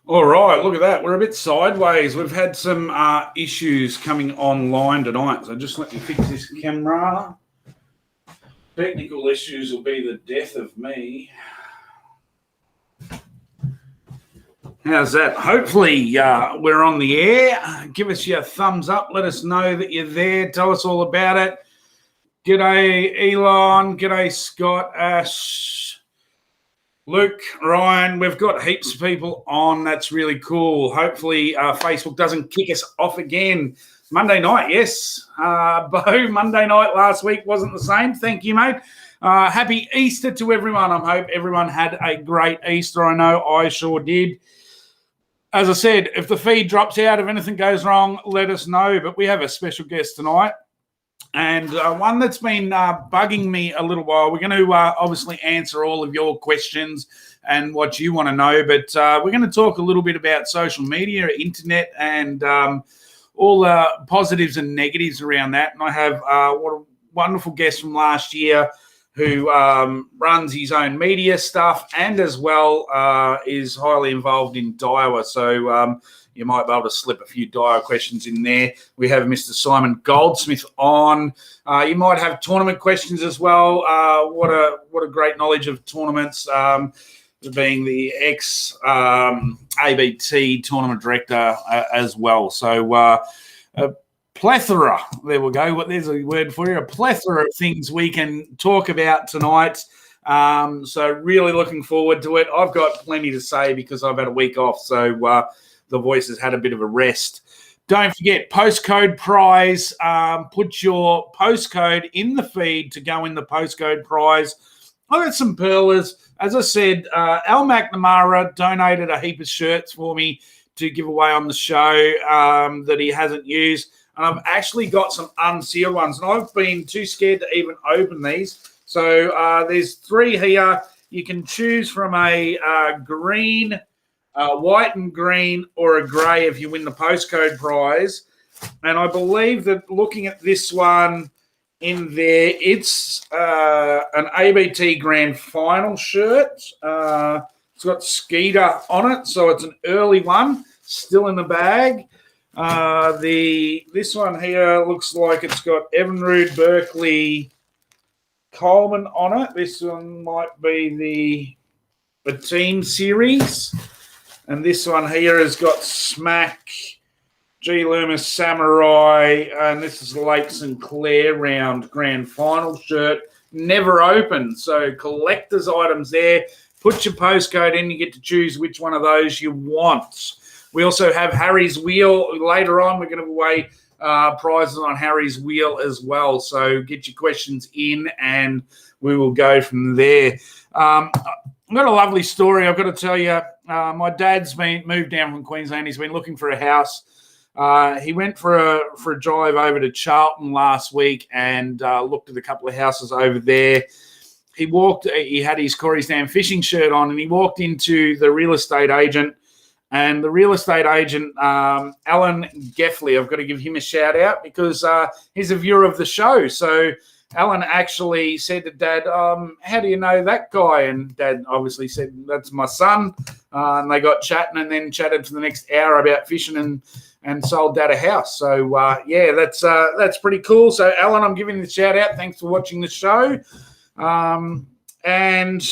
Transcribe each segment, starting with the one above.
All right, look at that. We're a bit sideways. We've had some issues coming online tonight. So just let me fix this camera. Technical issues will be the death of me. How's that? Hopefully we're on the air. Give us your thumbs up. Let us know that you're there. Tell us all about it. G'day, Elon. G'day, Scott, Ash, Luke, Ryan. We've got heaps of people on. That's really cool. Hopefully Facebook doesn't kick us off again. Monday night, yes. Bo, Monday night last week wasn't the same. Thank you, mate. Happy Easter to everyone. I hope everyone had a great Easter. I know I sure did. As I said, if the feed drops out, if anything goes wrong, let us know. But we have a special guest tonight, and one that's been bugging me a little while. We're going to obviously answer all of your questions and what you want to know, but we're going to talk a little bit about social media, internet, and all the positives and negatives around that. And I have what a wonderful guest from last year who runs his own media stuff and as well is highly involved in Daiwa. So you might be able to slip a few Daiwa questions in there. We have Mr. Simon Goldsmith on. You might have tournament questions as well. What a great knowledge of tournaments, being the ex-ABT tournament director as well. So plethora, there we go. There's a word for you. A plethora of things we can talk about tonight. So really looking forward to it. I've got plenty to say because I've had a week off, so the voice has had a bit of a rest. Don't forget, postcode prize. Put your postcode in the feed to go in the postcode prize. I've got some pearlers. As I said, Al McNamara donated a heap of shirts for me to give away on the show that he hasn't used. And I've actually got some unsealed ones, and I've been too scared to even open these. So there's 3 here. You can choose from a green, white and green, or a grey if you win the postcode prize. And I believe that looking at this one in there, it's an ABT Grand Final shirt. It's got Skeeter on it, so it's an early one, still in the bag. This one here looks like it's got Evinrude, Berkeley, Coleman on it. This one might be the team series. And this one here has got Smack, G. Loomis, Samurai, and this is Lake Sinclair round grand final shirt. Never opened. So collector's items there. Put your postcode in. You get to choose which one of those you want. We also have Harry's Wheel. Later on, we're going to give away prizes on Harry's Wheel as well. So get your questions in and we will go from there. I've got a lovely story I've got to tell you. My dad's moved down from Queensland. He's been looking for a house. He went for a drive over to Charlton last week and looked at a couple of houses over there. He had his Corey's Dam fishing shirt on, and he walked into the real estate agent. And the real estate agent, Alan Geffley, I've got to give him a shout out because he's a viewer of the show. So Alan actually said to Dad, how do you know that guy? And Dad obviously said, that's my son. And they got chatting and then chatted for the next hour about fishing and sold Dad a house. So, yeah, that's pretty cool. So, Alan, I'm giving you the shout out. Thanks for watching the show. And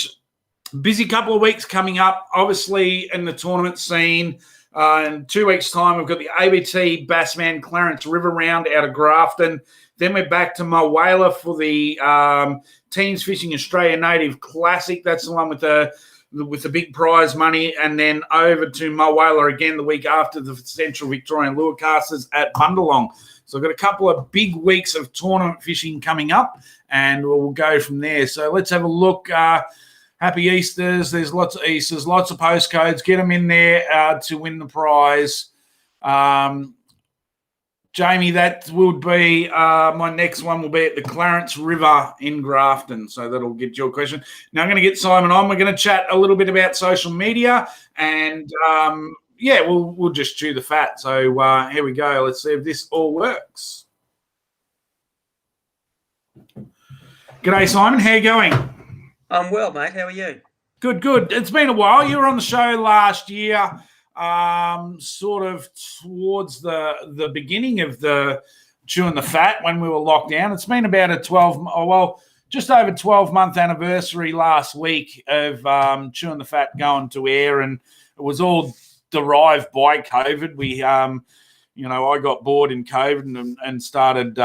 busy couple of weeks coming up, obviously, in the tournament scene. In 2 weeks' time, we've got the ABT Bassman Clarence River Round out of Grafton. Then we're back to Mulwala for the Teams Fishing Australia Native Classic. That's the one with the big prize money. And then over to Mulwala again the week after the Central Victorian Lure Casters at Bundalong. So I've got a couple of big weeks of tournament fishing coming up, and we'll go from there. So let's have a look. Happy Easters. There's lots of Easters, lots of postcodes. Get them in there to win the prize. Jamie, that would be my next one will be at the Clarence River in Grafton. So that'll get your question. Now I'm going to get Simon on. We're going to chat a little bit about social media and, yeah, we'll just chew the fat. So here we go. Let's see if this all works. G'day, Simon. How you going? I'm well, mate. How are you? Good. It's been a while. You were on the show last year. sort of towards the beginning of the Chewin the Fat when we were locked down. It's been about just over 12-month anniversary last week of Chewin the Fat going to air, and it was all derived by COVID. We, I got bored in COVID and started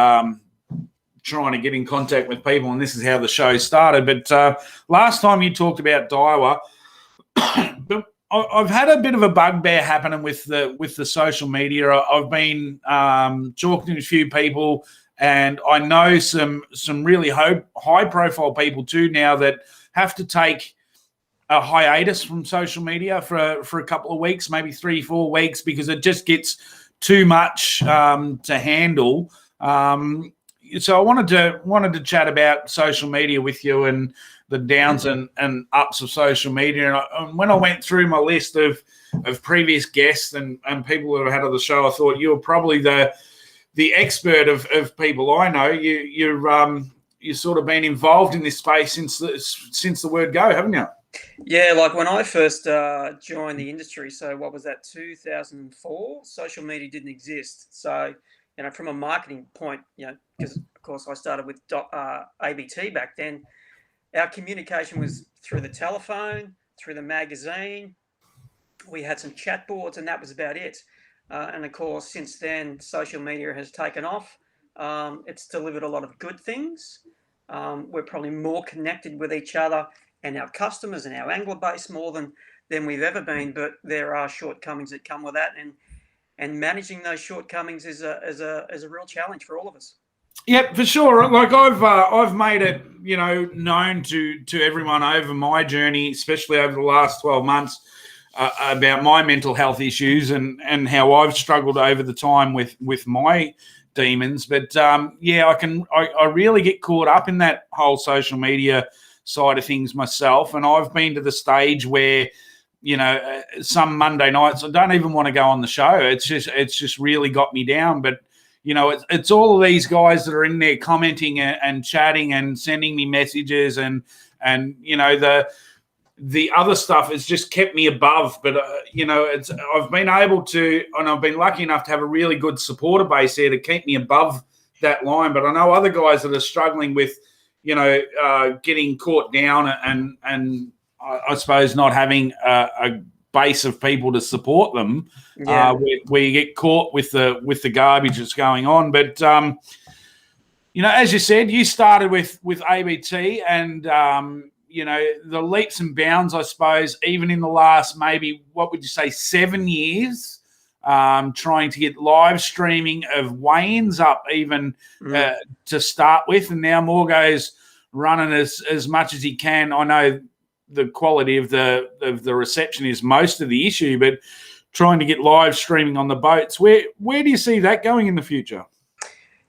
trying to get in contact with people, and this is how the show started. But last time you talked about Daiwa, but I've had a bit of a bugbear happening with the social media. I've been talking to a few people, and I know some really high profile people too now that have to take a hiatus from social media for a couple of weeks, maybe 3-4 weeks, because it just gets too much to handle. So I wanted to chat about social media with you and the downs and ups of social media. And when I went through my list of previous guests and people that I've had on the show, I thought you were probably the expert of people I know. You've sort of been involved in this space since the word go, haven't you? Yeah, like when I first joined the industry, so what was that, 2004? Social media didn't exist. So, from a marketing point, because of course I started with ABT back then, our communication was through the telephone, through the magazine. We had some chat boards, and that was about it. And of course, since then, social media has taken off. It's delivered a lot of good things. We're probably more connected with each other and our customers and our angler base more than we've ever been. But there are shortcomings that come with that, and managing those shortcomings is a real challenge for all of us. Yep, for sure. Like I've made it, known to everyone over my journey, especially over the last 12 months, about my mental health issues and how I've struggled over the time with my demons. But I really get caught up in that whole social media side of things myself, and I've been to the stage where some Monday nights I don't even want to go on the show. It's just really got me down. But it's all of these guys that are in there commenting and chatting and sending me messages, and the other stuff has just kept me above. But I've been able to, and I've been lucky enough to have a really good supporter base there to keep me above that line. But I know other guys that are struggling with getting caught down and I suppose not having a base of people to support them, where you get caught with the garbage that's going on. But as you said, you started with ABT, and the leaps and bounds, I suppose, even in the last maybe, what would you say, 7 years, trying to get live streaming of weigh-ins up even to start with, and now Morgo's running as much as he can. I know the quality of the reception is most of the issue, but trying to get live streaming on the boats, where do you see that going in the future?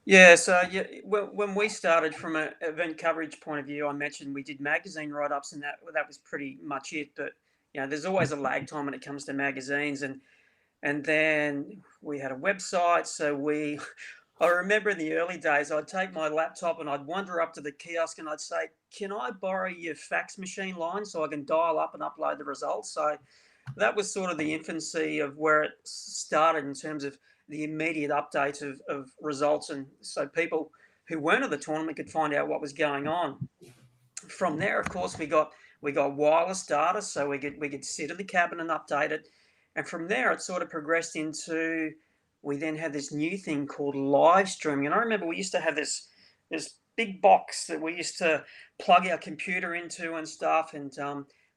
Yeah, so when we started from an event coverage point of view, I mentioned we did magazine write-ups, and that was pretty much it. But there's always a lag time when it comes to magazines, and then we had a website. So I remember in the early days, I'd take my laptop and I'd wander up to the kiosk and I'd say, "Can I borrow your fax machine line so I can dial up and upload the results?" So that was sort of the infancy of where it started in terms of the immediate update of results, and so people who weren't at the tournament could find out what was going on. From there, of course, we got wireless data, so we could sit in the cabin and update it. And from there, it sort of progressed into, we then had this new thing called live streaming. And I remember we used to have this big box that we used to plug our computer into and stuff, and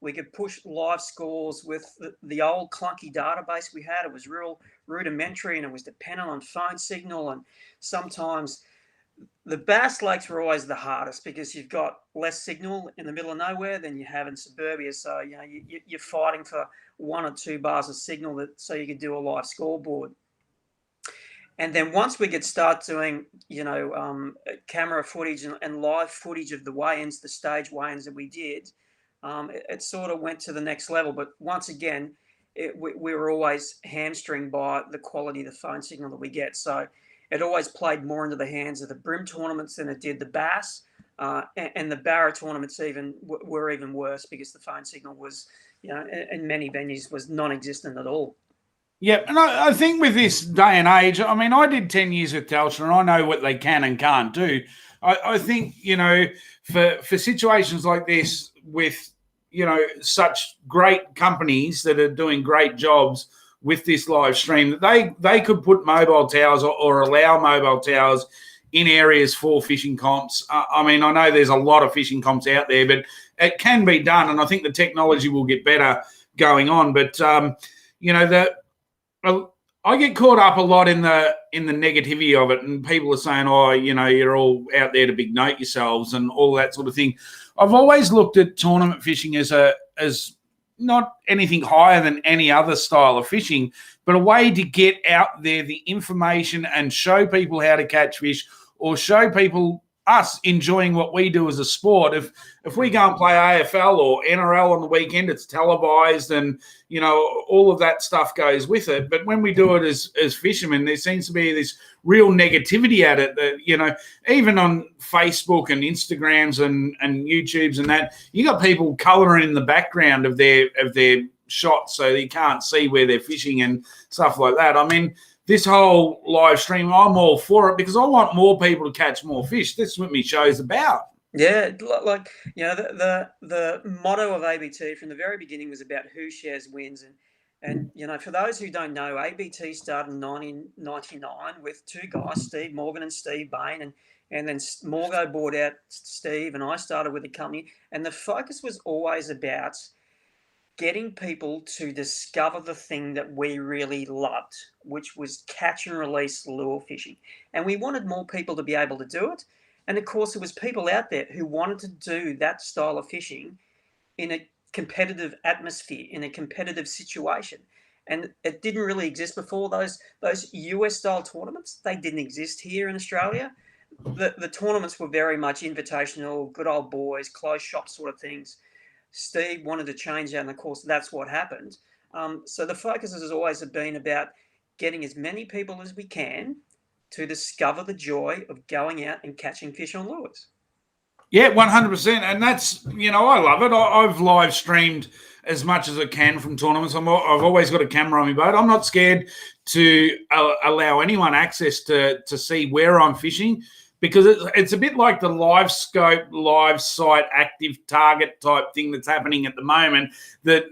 we could push live scores with the old clunky database we had. It was real rudimentary, and it was dependent on phone signal. And sometimes the Bass Lakes were always the hardest because you've got less signal in the middle of nowhere than you have in suburbia. So you're fighting for 1 or 2 bars of signal so you could do a live scoreboard. And then once we could start doing, camera footage and live footage of the weigh-ins, the stage weigh-ins that we did, it sort of went to the next level. But once again, we were always hamstringed by the quality of the phone signal that we get. So it always played more into the hands of the Brim tournaments than it did the Bass. And the Barra tournaments were even worse because the phone signal was, in many venues was non-existent at all. Yeah, and I think with this day and age, I mean, I did 10 years with Telstra and I know what they can and can't do. I think, for situations like this with, such great companies that are doing great jobs with this live stream, that they could put mobile towers or allow mobile towers in areas for fishing comps. I mean, I know there's a lot of fishing comps out there, but it can be done. And I think the technology will get better going on. But, the I get caught up a lot in the negativity of it, and people are saying, "Oh, you're all out there to big note yourselves," and all that sort of thing. I've always looked at tournament fishing as not anything higher than any other style of fishing, but a way to get out there the information and show people how to catch fish, or show people us enjoying what we do as a sport. If we go and play AFL or NRL on the weekend, it's televised and all of that stuff goes with it. But when we do it as fishermen, there seems to be this real negativity at it that, even on Facebook and Instagrams and YouTubes and that, you got people colouring in the background of their shots so you can't see where they're fishing and stuff like that. I mean, this whole live stream, I'm all for it because I want more people to catch more fish. This is what my show's about. Yeah, like the motto of ABT from the very beginning was about who shares wins, and for those who don't know, ABT started in 1999 with two guys, Steve Morgan and Steve Bain, and then Morgo bought out Steve, and I started with the company, and the focus was always about getting people to discover the thing that we really loved, which was catch and release lure fishing. And we wanted more people to be able to do it. And of course, there was people out there who wanted to do that style of fishing in a competitive atmosphere, in a competitive situation. And it didn't really exist before. Those US style tournaments, they didn't exist here in Australia. The tournaments were very much invitational, good old boys, closed shop sort of things. Steve wanted to change that, and of course, that's what happened. So the focus has always been about getting as many people as we can to discover the joy of going out and catching fish on lures. Yeah, 100%. And that's, I love it. I've live streamed as much as I can from tournaments. I've always got a camera on my boat. I'm not scared to allow anyone access to see where I'm fishing, because it's a bit like the live scope, live site, active target type thing that's happening at the moment that,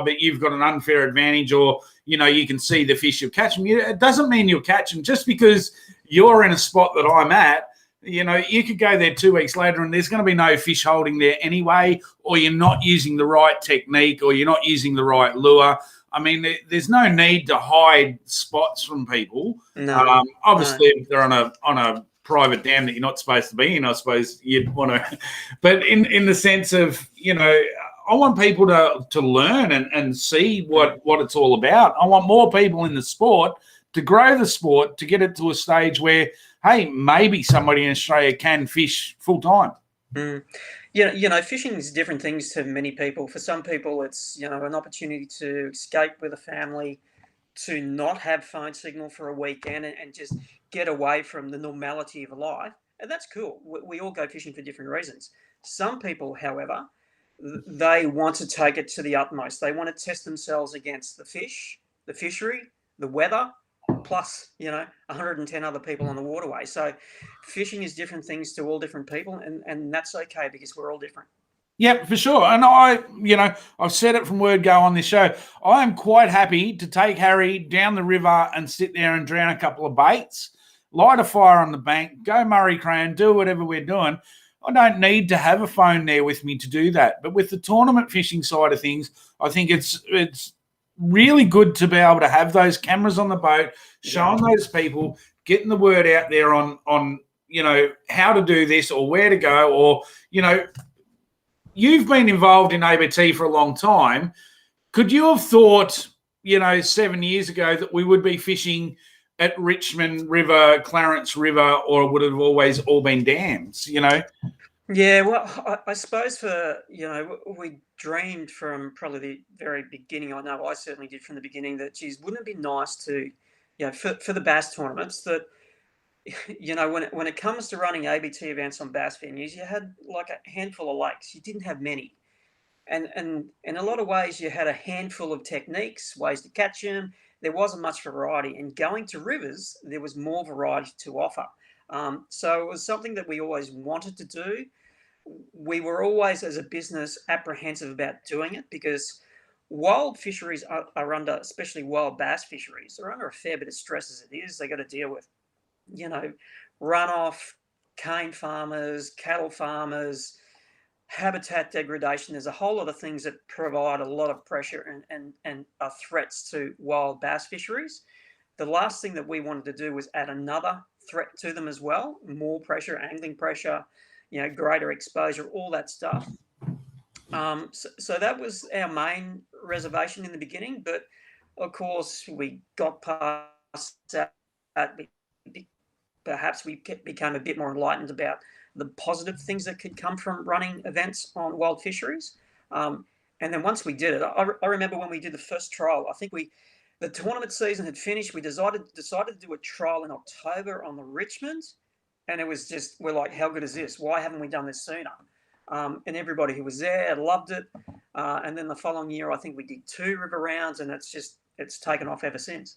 but you've got an unfair advantage, or, you can see the fish you're catching. It doesn't mean you're catching just because you're in a spot that I'm at. You could go there 2 weeks later and there's going to be no fish holding there anyway, or you're not using the right technique, or you're not using the right lure. I mean, there's no need to hide spots from people. No, obviously, if they're on a private dam that you're not supposed to be in, I suppose you'd want to. But in the sense of, I want people to learn and see what it's all about. I want more people in the sport to grow the sport, to get it to a stage where, hey, maybe somebody in Australia can fish full time. Fishing is different things to many people. For some people, it's, an opportunity to escape with a family, to not have phone signal for a weekend and just get away from the normality of life. And that's cool. We all go fishing for different reasons. Some people, however, they want to take it to the utmost. They want to test themselves against the fish, the fishery, the weather, plus 110 other people on the waterway. So fishing is different things to all different people, and that's okay because we're all different. Yeah, for sure. And I've said it from word go on this show. I am quite happy to take Harry down the river and sit there and drown a couple of baits, light a fire on the bank, go Murray Crayon, do whatever we're doing. I don't need to have a phone there with me to do that. But with the tournament fishing side of things, I think it's really good to be able to have those cameras on the boat, showing those people, getting the word out there on how to do this or where to go, or you've been involved in ABT for a long time. Could you have thought 7 years ago that we would be fishing at Richmond River, Clarence River, or would it have always all been dams? Yeah, well, I suppose we dreamed from probably the very beginning. I know I certainly did from the beginning that, geez, wouldn't it be nice to, for the bass tournaments that, when it comes to running ABT events on bass venues, you had like a handful of lakes. You didn't have many. And in a lot of ways, you had a handful of techniques, ways to catch them, there wasn't much variety. And going to rivers, there was more variety to offer. So it was something that we always wanted to do. We were always, as a business, apprehensive about doing it because wild fisheries are under, especially wild bass fisheries, are under a fair bit of stress as it is. They got to deal with, you know, runoff, cane farmers, cattle farmers, habitat degradation. There's a whole lot of things that provide a lot of pressure and are threats to wild bass fisheries. The last thing that we wanted to do was add another threat to them as well, more pressure, angling pressure, greater exposure, all that stuff. So that was our main reservation in the beginning, but of course we got past that. Perhaps we became a bit more enlightened about the positive things that could come from running events on wild fisheries. And then once we did it, I remember when we did the first trial, I think the tournament season had finished. We decided to do a trial in October on the Richmond. And it was just, we're like, how good is this? Why haven't we done this sooner? And everybody who was there loved it. And then the following year, I think we did 2 river rounds, and it's taken off ever since.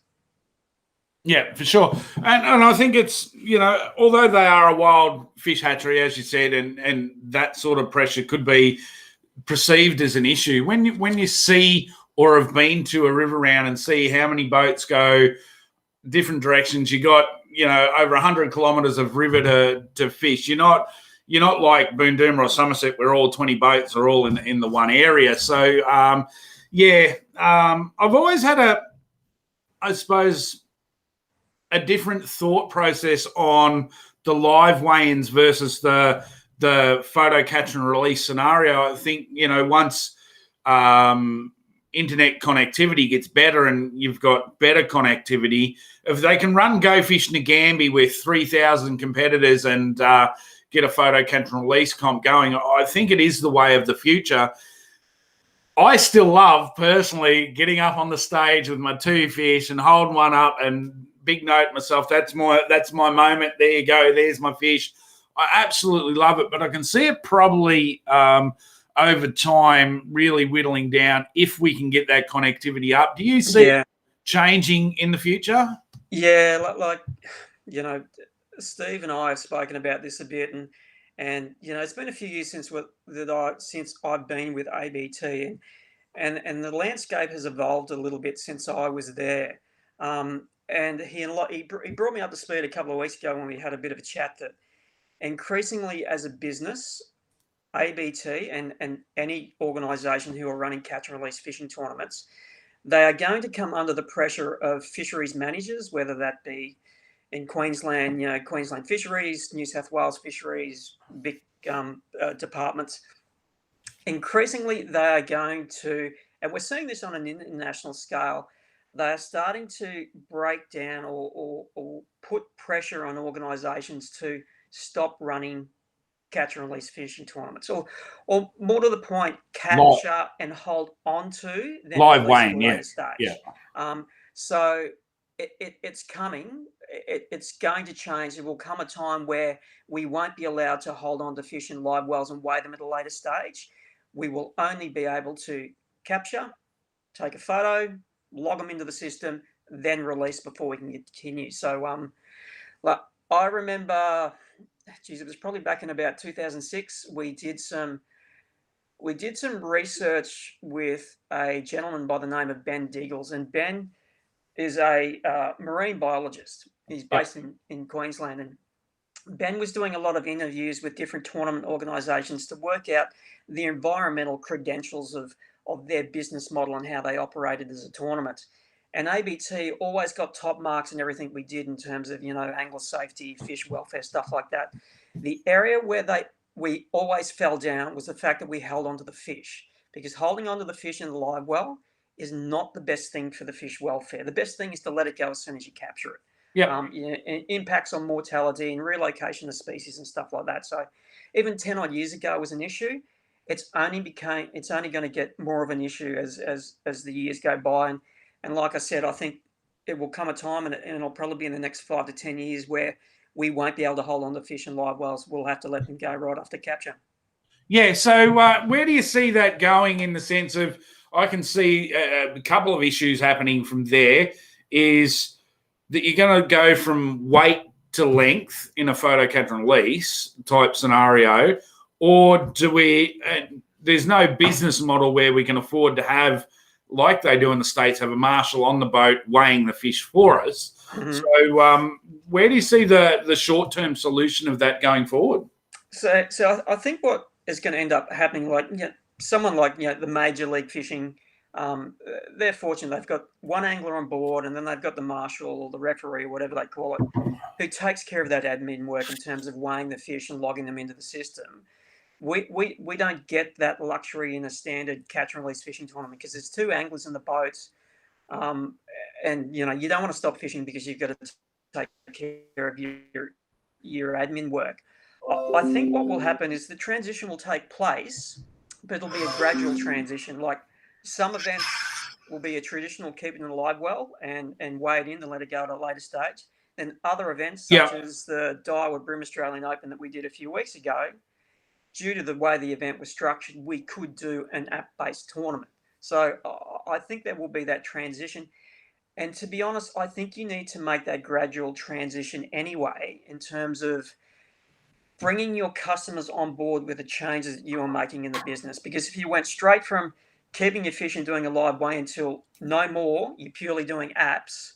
Yeah, for sure. And I think it's, although they are a wild fish hatchery, as you said, and that sort of pressure could be perceived as an issue. When you see or have been to a river round and see how many boats go different directions, you got, over 100 kilometres of river to fish. You're not like Boondooma or Somerset where all 20 boats are all in the one area. So, I've always had I suppose, a different thought process on the live weigh-ins versus the photo catch and release scenario. I think, once internet connectivity gets better and you've got better connectivity, if they can run Go Fish Ngambie with 3,000 competitors and get a photo catch and release comp going, I think it is the way of the future. I still love, personally, getting up on the stage with my 2 fish and holding one up and big note myself. That's my moment. There you go. There's my fish. I absolutely love it, but I can see it probably over time really whittling down if we can get that connectivity up. Do you see it changing in the future? Yeah, Steve and I have spoken about this a bit, and it's been a few years since I've been with ABT, and the landscape has evolved a little bit since I was there. And he brought me up to speed a couple of weeks ago when we had a bit of a chat that increasingly as a business, ABT and any organisation who are running catch and release fishing tournaments, they are going to come under the pressure of fisheries managers, whether that be in Queensland, Queensland Fisheries, New South Wales Fisheries, big departments. Increasingly, they are going to, and we're seeing this on an international scale, they are starting to break down or put pressure on organisations to stop running catch and release fishing tournaments, or more to the point, capture and hold on to then live weighing at a later stage. So it's coming. It's going to change. There will come a time where we won't be allowed to hold on to fish in live wells and weigh them at a later stage. We will only be able to capture, take a photo, log them into the system, then release before we can continue. So, I remember, it was probably back in about 2006. We did some research with a gentleman by the name of Ben Diggles, and Ben is a marine biologist. He's based in Queensland, and Ben was doing a lot of interviews with different tournament organisations to work out the environmental credentials of their business model and how they operated as a tournament. And ABT always got top marks in everything we did in terms of, angler safety, fish welfare, stuff like that. The area where we always fell down was the fact that we held onto the fish, because holding onto the fish in the live well is not the best thing for the fish welfare. The best thing is to let it go as soon as you capture it. Impacts on mortality and relocation of species and stuff like that. So even 10 odd years ago was an issue. It's only going to get more of an issue as the years go by. And like I said, I think it will come a time, and it'll probably be in the next 5 to 10 years, where we won't be able to hold on to fish in live wells. We'll have to let them go right after capture. Yeah, so where do you see that going in the sense of, I can see a couple of issues happening from there. is that you're going to go from weight to length in a photo catch and release type scenario, or do we? There's no business model where we can afford to have, like they do in the States, have a marshal on the boat weighing the fish for us. Mm-hmm. So where do you see the short-term solution of that going forward? So I think what is going to end up happening, like someone like the Major League Fishing, they're fortunate. They've got one angler on board, and then they've got the marshal or the referee, or whatever they call it, who takes care of that admin work in terms of weighing the fish and logging them into the system. We don't get that luxury in a standard catch and release fishing tournament because there's two anglers in the boats, and you don't want to stop fishing because you've got to take care of your admin work. I think what will happen is the transition will take place, but it'll be a gradual transition. Like some events will be a traditional keep it in a live well and weigh it in and let it go at a later stage. Then other events such as the Daiwa Brim Australian Open that we did a few weeks ago, due to the way the event was structured, we could do an app-based tournament. So I think there will be that transition. And to be honest, I think you need to make that gradual transition anyway in terms of bringing your customers on board with the changes that you are making in the business. Because if you went straight from keeping your fish and doing a live weigh until no more, you're purely doing apps,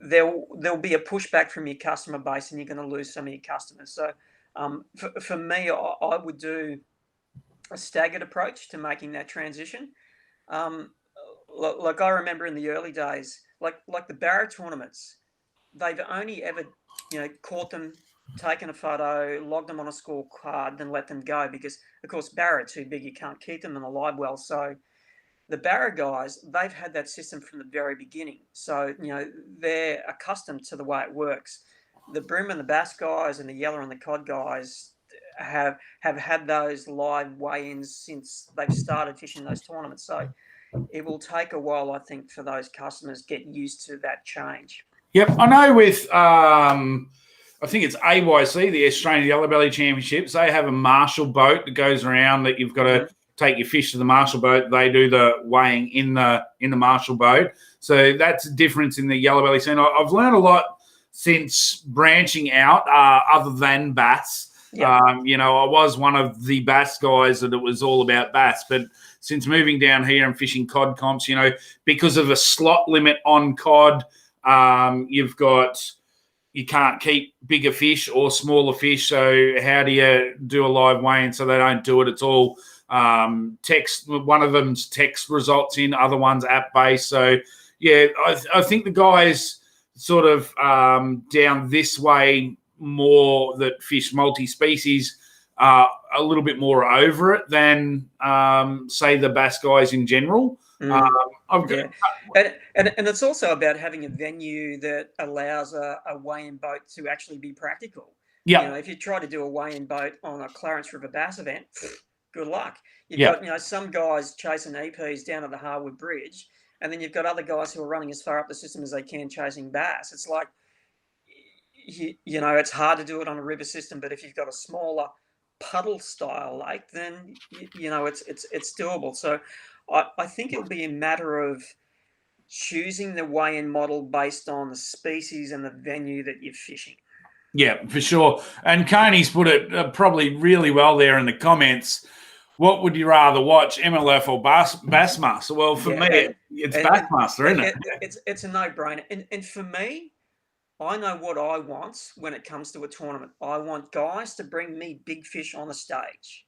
there'll be a pushback from your customer base and you're going to lose some of your customers. So for me, I would do a staggered approach to making that transition. Like I remember in the early days, like the Barra tournaments, they've only ever caught them, taken a photo, logged them on a scorecard, then let them go because, of course, Barra are too big. You can't keep them in a live well. So the Barra guys, they've had that system from the very beginning. So, they're accustomed to the way it works. The Brim and the Bass guys and the Yeller and the Cod guys have had those live weigh-ins since they've started fishing those tournaments. So it will take a while, I think, for those customers to get used to that change. Yep. I know with, I think it's AYC, the Australian Yellow Belly Championships, they have a marshal boat that goes around that you've got to take your fish to the marshal boat. They do the weighing in the marshal boat. So that's a difference in the yellow belly scene. I've learned a lot since branching out other than bass. Yep. I was one of the bass guys that it was all about bass, but since moving down here and fishing cod comps, because of a slot limit on cod, you can't keep bigger fish or smaller fish. So how do you do a live weigh-in? So they don't do it. It's all text. One of them's text results in, other one's app-based. So, yeah, I think the guys sort of down this way more that fish multi-species are a little bit more over it than, say, the bass guys in general. And it's also about having a venue that allows a weigh-in boat to actually be practical. Yeah. If you try to do a weigh-in boat on a Clarence River bass event, good luck. You've got some guys chasing EPs down at the Harwood Bridge, and then you've got other guys who are running as far up the system as they can chasing bass. It's like, it's hard to do it on a river system, but if you've got a smaller puddle-style lake, then it's doable. So I think it'll be a matter of choosing the weigh-in model based on the species and the venue that you're fishing. Yeah, for sure. And Coney's put it probably really well there in the comments. What would you rather watch, MLF or Bassmaster? Well, for me, it's Bassmaster, isn't it? It's a no-brainer. And for me, I know what I want when it comes to a tournament. I want guys to bring me big fish on the stage.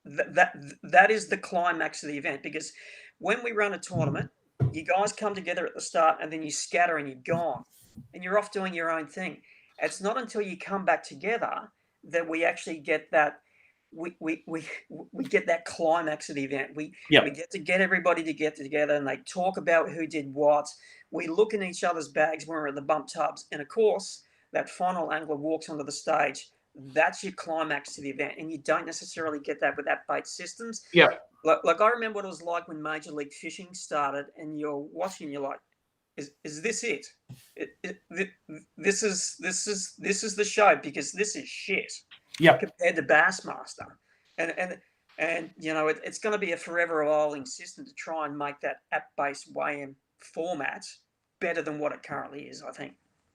That is the climax of the event, because when we run a tournament, you guys come together at the start and then you scatter and you're gone and you're off doing your own thing. It's not until you come back together that we actually get that we get that climax of the event. We get everybody to get together and they talk about who did what. We look in each other's bags when we're at the bump tubs, and of course that final angler walks onto the stage. That's your climax to the event, and you don't necessarily get that with app-based systems. Yeah. Like I remember what it was like when Major League Fishing started, and you're watching, you're like, is this it? This is the show, because this is shit. Yeah. Compared to Bassmaster, and it's going to be a forever evolving system to try and make that app-based weigh-in format better than what it currently is, I think.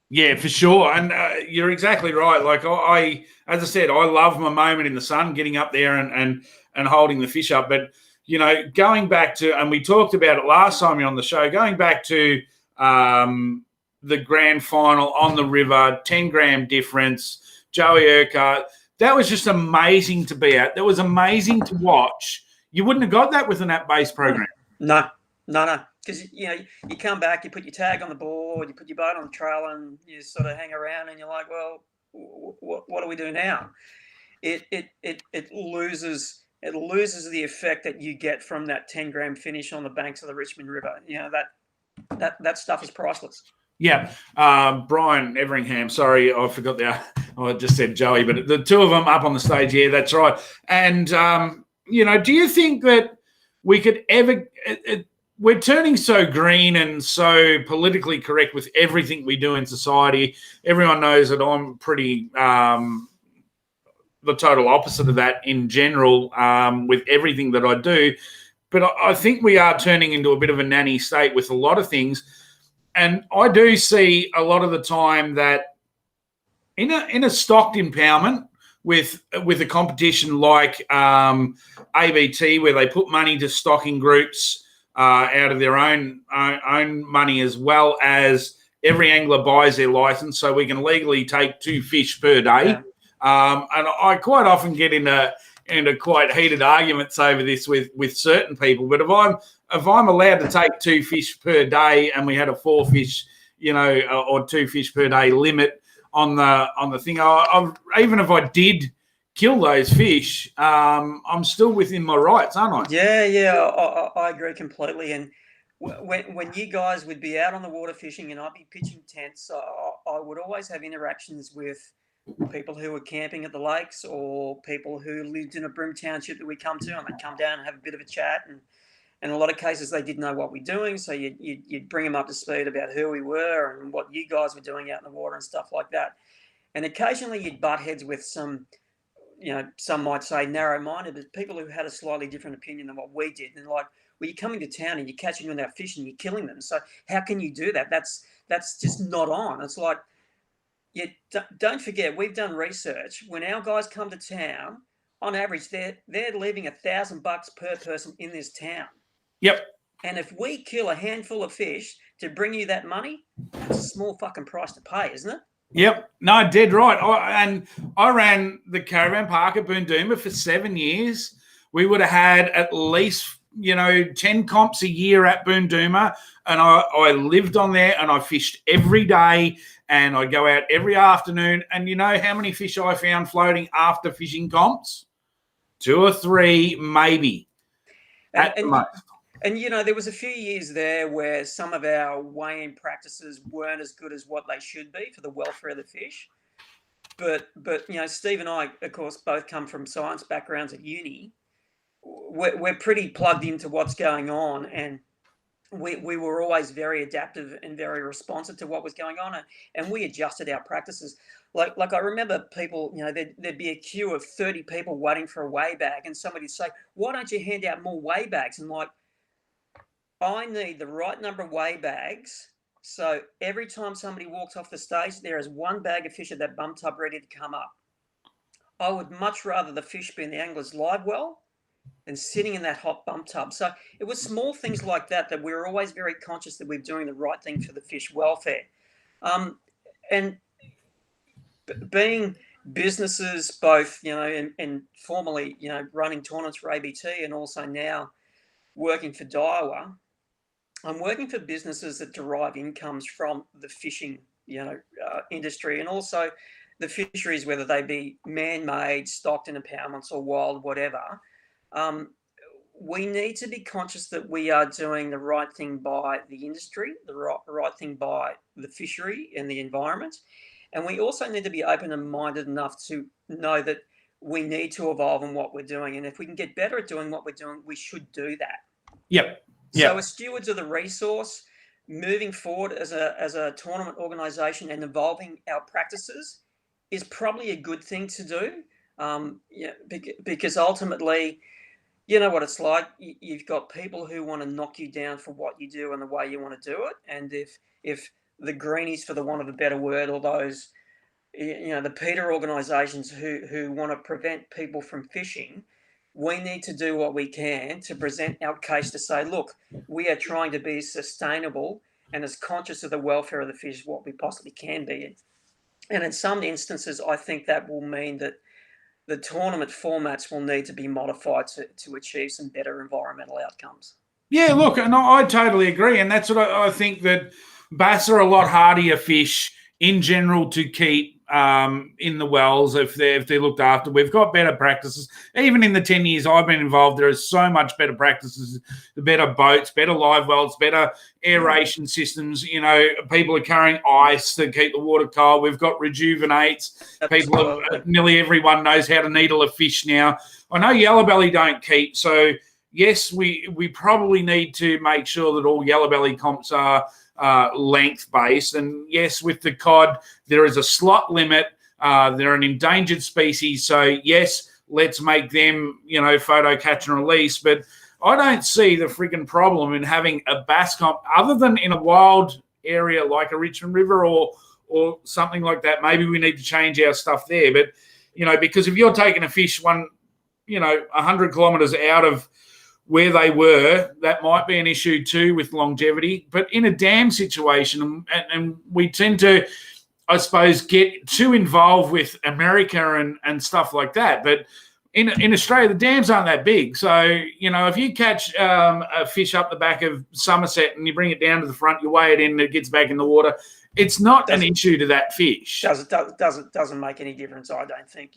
Yeah, for sure. And you're exactly right. Like as I said, I love my moment in the sun, getting up there and holding the fish up. But, going back to, and we talked about it last time you're on the show, going back to the grand final on the river, 10-gram difference, Joey Urquhart, that was just amazing to be at. That was amazing to watch. You wouldn't have got that with an app-based program. No. Because, you come back, you put your tag on the board, you put your boat on the trailer, and you sort of hang around, and you're like, well, what do we do now? It loses the effect that you get from that 10-gram finish on the banks of the Richmond River. That stuff is priceless. Yeah, Brian Everingham. Sorry, I forgot I just said Joey, but the two of them up on the stage. Yeah, that's right. And do you think that we could ever? We're turning so green and so politically correct with everything we do in society. Everyone knows that I'm pretty the total opposite of that in general with everything that I do. But I think we are turning into a bit of a nanny state with a lot of things. And I do see a lot of the time that in a stocked impoundment with a competition like ABT, where they put money to stocking groups out of their own money, as well as every angler buys their license, so we can legally take 2 fish per day. Yeah. And I quite often get into quite heated arguments over this with certain people. But if I'm allowed to take 2 fish per day, and we had a 4 fish, or 2 fish per day limit on the thing, even if I did kill those fish, I'm still within my rights, aren't I? Yeah, I agree completely. And when you guys would be out on the water fishing and I'd be pitching tents, I would always have interactions with people who were camping at the lakes, or people who lived in a Broome township that we come to, and they'd come down and have a bit of a chat. And in a lot of cases, they didn't know what we're doing, so you'd bring them up to speed about who we were and what you guys were doing out in the water and stuff like that. And occasionally you'd butt heads with some, some might say narrow-minded, but people who had a slightly different opinion than what we did. And like, well, you're coming to town and you're catching them without fish and you're killing them. So how can you do that? That's just not on. It's like, don't forget, we've done research. When our guys come to town, on average, they're leaving $1,000 per person in this town. Yep. And if we kill a handful of fish to bring you that money, that's a small fucking price to pay, isn't it? Yep. No, dead right. I ran the caravan park at Boondooma for 7 years. We would have had at least 10 comps a year at Boondooma, and I lived on there, and I fished every day, and I'd go out every afternoon. And you know how many fish I found floating after fishing comps? 2 or 3, maybe, at the most. And, there was a few years there where some of our weighing practices weren't as good as what they should be for the welfare of the fish. But Steve and I, of course, both come from science backgrounds at uni. We're pretty plugged into what's going on, and we were always very adaptive and very responsive to what was going on, and we adjusted our practices. Like I remember people, there'd be a queue of 30 people waiting for a weigh bag, and somebody'd say, "Why don't you hand out more weigh bags?" And like, I need the right number of weigh bags, so every time somebody walks off the stage, there is 1 bag of fish at that bum tub ready to come up. I would much rather the fish be in the angler's live well than sitting in that hot bump tub. So it was small things like that we were always very conscious that we were doing the right thing for the fish welfare. And being businesses, both, and formerly, running tournaments for ABT, and also now working for Daiwa, I'm working for businesses that derive incomes from the fishing, industry, and also the fisheries, whether they be man-made, stocked in impoundments, or wild, whatever. We need to be conscious that we are doing the right thing by the industry, the right thing by the fishery and the environment. And we also need to be open and minded enough to know that we need to evolve in what we're doing. And if we can get better at doing what we're doing, we should do that. Yep. So as stewards of the resource, moving forward as a tournament organisation and evolving our practices is probably a good thing to do. Because ultimately, You know what it's like. You've got people who want to knock you down for what you do and the way you want to do it. And if the greenies, for the want of a better word, or those the PETA organisations who want to prevent people from fishing, we need to do what we can to present our case to say, look, we are trying to be sustainable and as conscious of the welfare of the fish as what we possibly can be. And in some instances, I think that will mean that the tournament formats will need to be modified to achieve some better environmental outcomes. Yeah, look, and I totally agree. And that's what I think, that bass are a lot hardier fish in general to keep in the wells if they're looked after. We've got better practices. Even in the 10 years I've been involved, there is so much better practices, the better boats, better live wells, better aeration systems. People are carrying ice to keep the water cold. We've got rejuvenates. People, nearly everyone knows how to needle a fish now. I know yellowbelly don't keep, so yes, we probably need to make sure that all yellowbelly comps are length-based. And yes, with the cod, there is a slot limit. They're an endangered species. So, yes, let's make them, photo catch and release. But I don't see the freaking problem in having a bass comp other than in a wild area like a Richmond River or something like that. Maybe we need to change our stuff there. But, because if you're taking a fish 100 kilometres out of where they were, that might be an issue too with longevity. But in a dam situation, and we tend to, I suppose, get too involved with America and stuff like that. But in Australia, the dams aren't that big. So, if you catch a fish up the back of Somerset and you bring it down to the front, you weigh it in, it gets back in the water, it's not an issue to that fish. Doesn't make any difference, I don't think.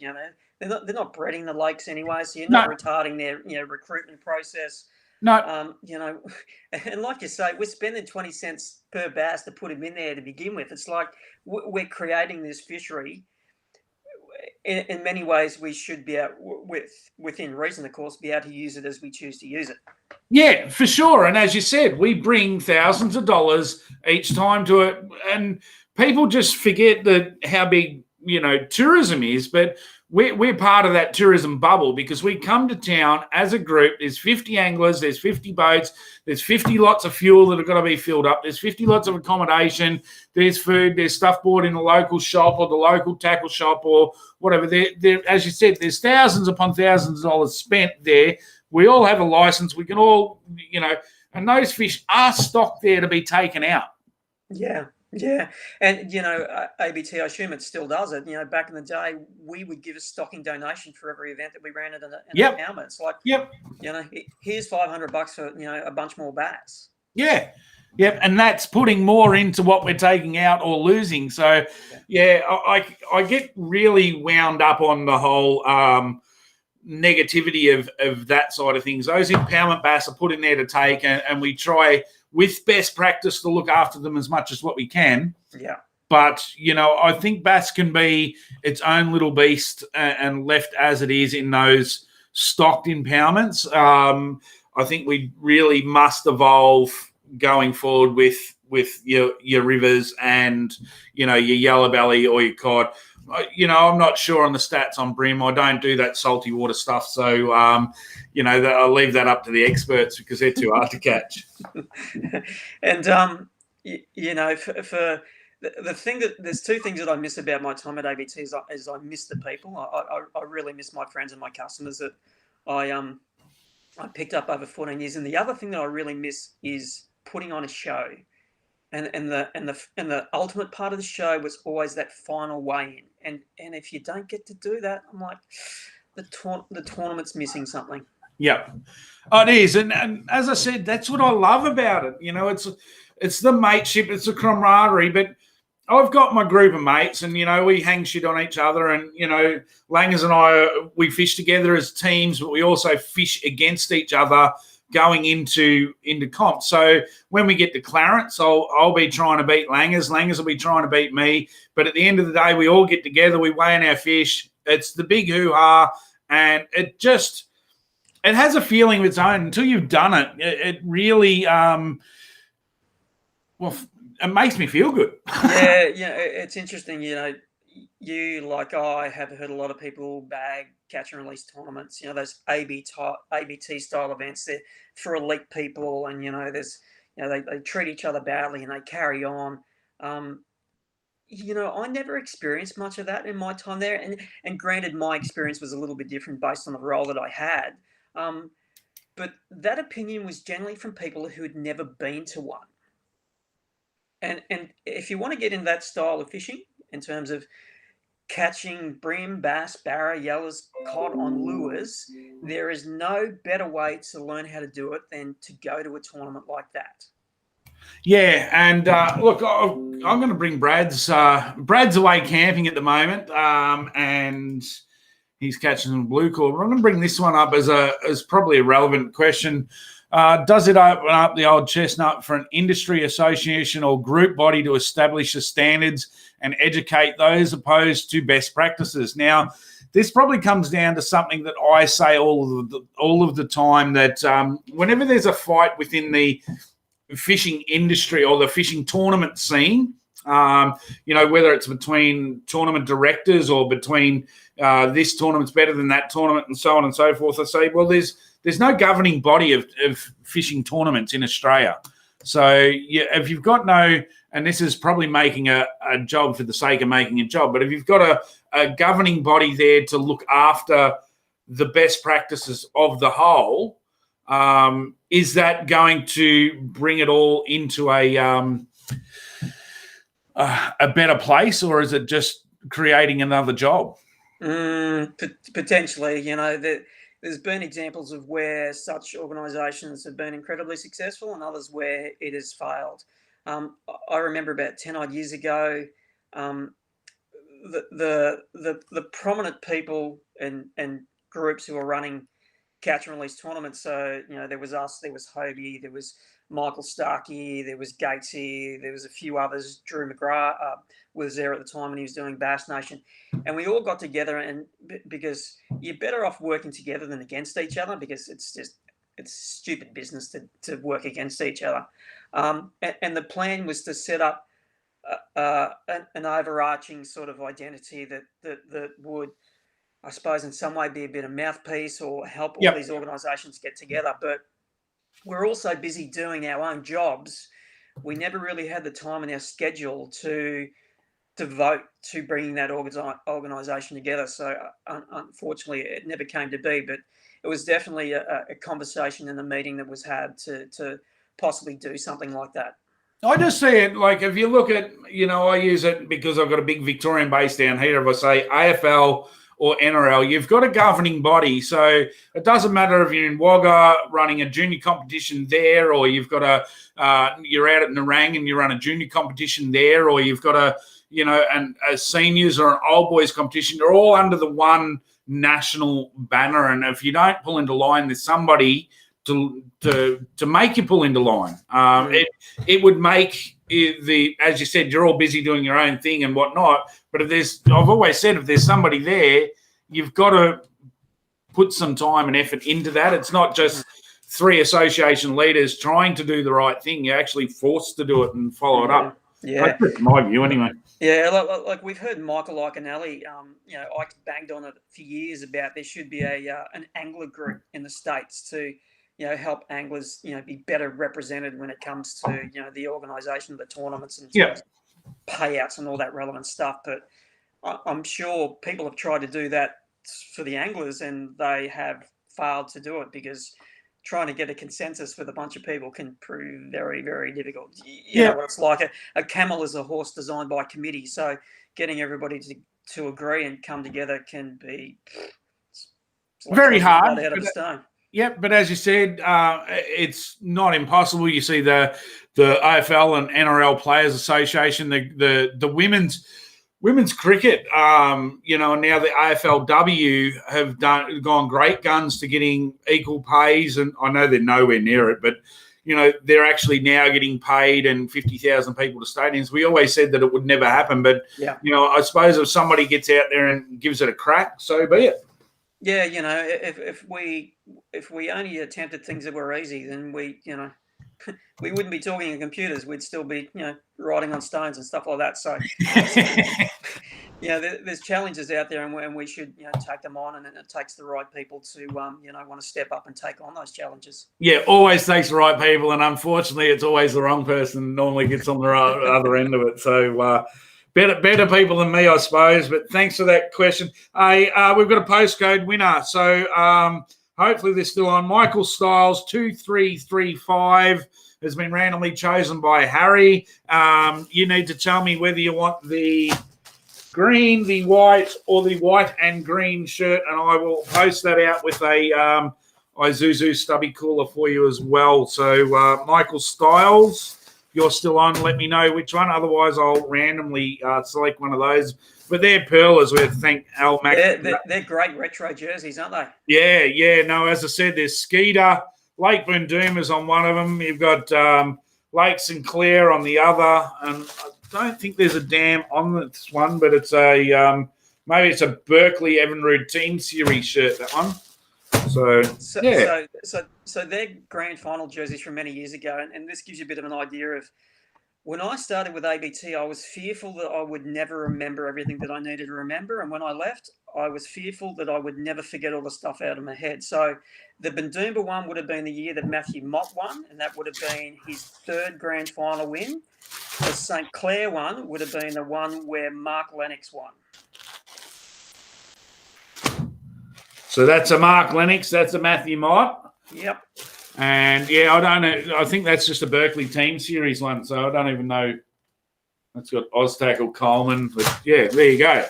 They're not breeding the lakes anyway, so you're not retarding their recruitment process. No. And like you say, we're spending 20 cents per bass to put him in there to begin with. It's like we're creating this fishery. In many ways, we should be within reason, of course, be able to use it as we choose to use it. Yeah, for sure. And as you said, we bring thousands of dollars each time to it. And people just forget how big, tourism is. But we're part of that tourism bubble because we come to town as a group. There's 50 anglers, there's 50 boats, there's 50 lots of fuel that have got to be filled up, there's 50 lots of accommodation, there's food, there's stuff bought in the local shop or the local tackle shop or whatever. There, as you said, there's thousands upon thousands of dollars spent there. We all have a license. We can all, and those fish are stocked there to be taken out. Yeah. Yeah, and ABT, I assume it still does it. Back in the day, we would give a stocking donation for every event that we ran at an impoundment. It's like, here's $500 for a bunch more bass. Yeah, and that's putting more into what we're taking out or losing. So, I get really wound up on the whole negativity of that side of things. Those impoundment bass are put in there to take, and we try with best practice to look after them as much as what we can. Yeah. But, I think bass can be its own little beast and left as it is in those stocked impoundments. I think we really must evolve going forward with your rivers and, your yellow belly or your cod. I'm not sure on the stats on brim. I don't do that salty water stuff. So, I'll leave that up to the experts because they're too hard to catch. And, for the thing there's two things that I miss about my time at ABT is I miss the people. I really miss my friends and my customers that I picked up over 14 years. And the other thing that I really miss is putting on a show. And the ultimate part of the show was always that final weigh-in. And if you don't get to do that, I'm like, the tournament's missing something. Yeah, it is. And as I said, that's what I love about it. It's the mateship, it's the camaraderie. But I've got my group of mates and, we hang shit on each other. And, Langers and I, we fish together as teams, but we also fish against each other going into comp. So when we get to Clarence, I'll be trying to beat Langers. Langers will be trying to beat me. But at the end of the day, we all get together. We weigh in our fish. It's the big hoo-ha. And it has a feeling of its own. Until you've done it, it really, it makes me feel good. Yeah, it's interesting. You like I have heard a lot of people bag catch and release tournaments. Those ABT style events. They're for elite people, and there's they treat each other badly and they carry on. I never experienced much of that in my time there, and granted, my experience was a little bit different based on the role that I had. But that opinion was generally from people who had never been to one. And if you want to get into that style of fishing, in terms of catching bream, bass, barra, yellows, cod on lures, there is no better way to learn how to do it than to go to a tournament like that. Yeah, and look, I'm going to bring Brad's away camping at the moment, and he's catching some blue cord. But I'm going to bring this one up as probably a relevant question. Does it open up the old chestnut for an industry association or group body to establish the standards and educate those opposed to best practices? Now, this probably comes down to something that I say all of the time, that whenever there's a fight within the fishing industry or the fishing tournament scene, whether it's between tournament directors or between this tournament's better than that tournament and so on and so forth, I say, well, there's no governing body of fishing tournaments in Australia. So if you've got no, and this is probably making a job for the sake of making a job, but if you've got a governing body there to look after the best practices of the whole, is that going to bring it all into a better place, or is it just creating another job? Potentially, there's been examples of where such organisations have been incredibly successful, and others where it has failed. I remember about 10 odd years ago, the prominent people and groups who were running catch and release tournaments. So, there was us, there was Hobie, there was Michael Starkey, there was Gatesy, there was a few others. Drew McGrath was there at the time when he was doing Bass Nation. And we all got together, and because you're better off working together than against each other, because it's stupid business to work against each other. And the plan was to set up an overarching sort of identity that would, I suppose, in some way be a bit of mouthpiece or help all these organisations get together. But we're also busy doing our own jobs. We never really had the time in our schedule to devote to bringing that organisation together. So unfortunately, it never came to be. But it was definitely a conversation in the meeting that was had to possibly do something like that. I just see it like, if you look at, I use it because I've got a big Victorian base down here. If I say AFL or NRL, you've got a governing body. So it doesn't matter if you're in Wagga running a junior competition there, or you've got you're out at Nerang and you run a junior competition there, or you've got a seniors or an old boys competition. They're all under the one national banner. And if you don't pull into line, there's somebody to make you pull into line. It would make as you said, you're all busy doing your own thing and whatnot. But I've always said, if there's somebody there, you've got to put some time and effort into that. It's not just three association leaders trying to do the right thing. You're actually forced to do it and follow it up. Yeah, that's my view anyway. Yeah, like we've heard Michael Iconelli, I banged on it for years about there should be an angler group in the States to help anglers, be better represented when it comes to, the organisation of the tournaments and payouts and all that relevant stuff. But I'm sure people have tried to do that for the anglers, and they have failed to do it, because trying to get a consensus with a bunch of people can prove very, very difficult. You know what it's like. A camel is a horse designed by committee. So getting everybody to agree and come together can be like very hard. Out of a stone. Yep, but as you said, it's not impossible. You see the AFL and NRL Players Association, the women's cricket, and now the AFLW have gone great guns to getting equal pays, and I know they're nowhere near it, but they're actually now getting paid and 50,000 people to stadiums. We always said that it would never happen, but I suppose if somebody gets out there and gives it a crack, so be it. Yeah, if we only attempted things that were easy, then we we wouldn't be talking in computers. We'd still be, writing on stones and stuff like that. So, there's challenges out there, and we should, take them on. And it takes the right people to, want to step up and take on those challenges. Yeah, always takes the right people, and unfortunately, it's always the wrong person normally gets on the other end of it. So, better people than me, I suppose. But thanks for that question. Hey, we've got a postcode winner. So hopefully they're still on. Michael Styles 2335 has been randomly chosen by Harry. You need to tell me whether you want the green, the white, or the white and green shirt, and I will post that out with a Isuzu stubby cooler for you as well. So Michael Styles, you're still on, let me know which one. Otherwise, I'll randomly select one of those. But they're pearlers. We thank Al Mac. They're great retro jerseys, aren't they? Yeah. No, as I said, there's Skeeter. Lake Boondoomers on one of them. You've got Lake Sinclair on the other. And I don't think there's a dam on this one, but it's maybe it's a Berkeley Evinrude Team Series shirt, that one. So they're grand final jerseys from many years ago, and this gives you a bit of an idea of when I started with ABT. I was fearful that I would never remember everything that I needed to remember, and when I left, I was fearful that I would never forget all the stuff out of my head. So the Bundoomba one would have been the year that Matthew Mott won, and that would have been his third grand final win. The St. Clair one would have been the one where Mark Lennox won. So that's a Mark Lennox, that's a Matthew Mott. Yep. And yeah, I don't know. I think that's just a Berkeley Team Series one. So I don't even know. That's got Oztackle Coleman. But yeah, there you go.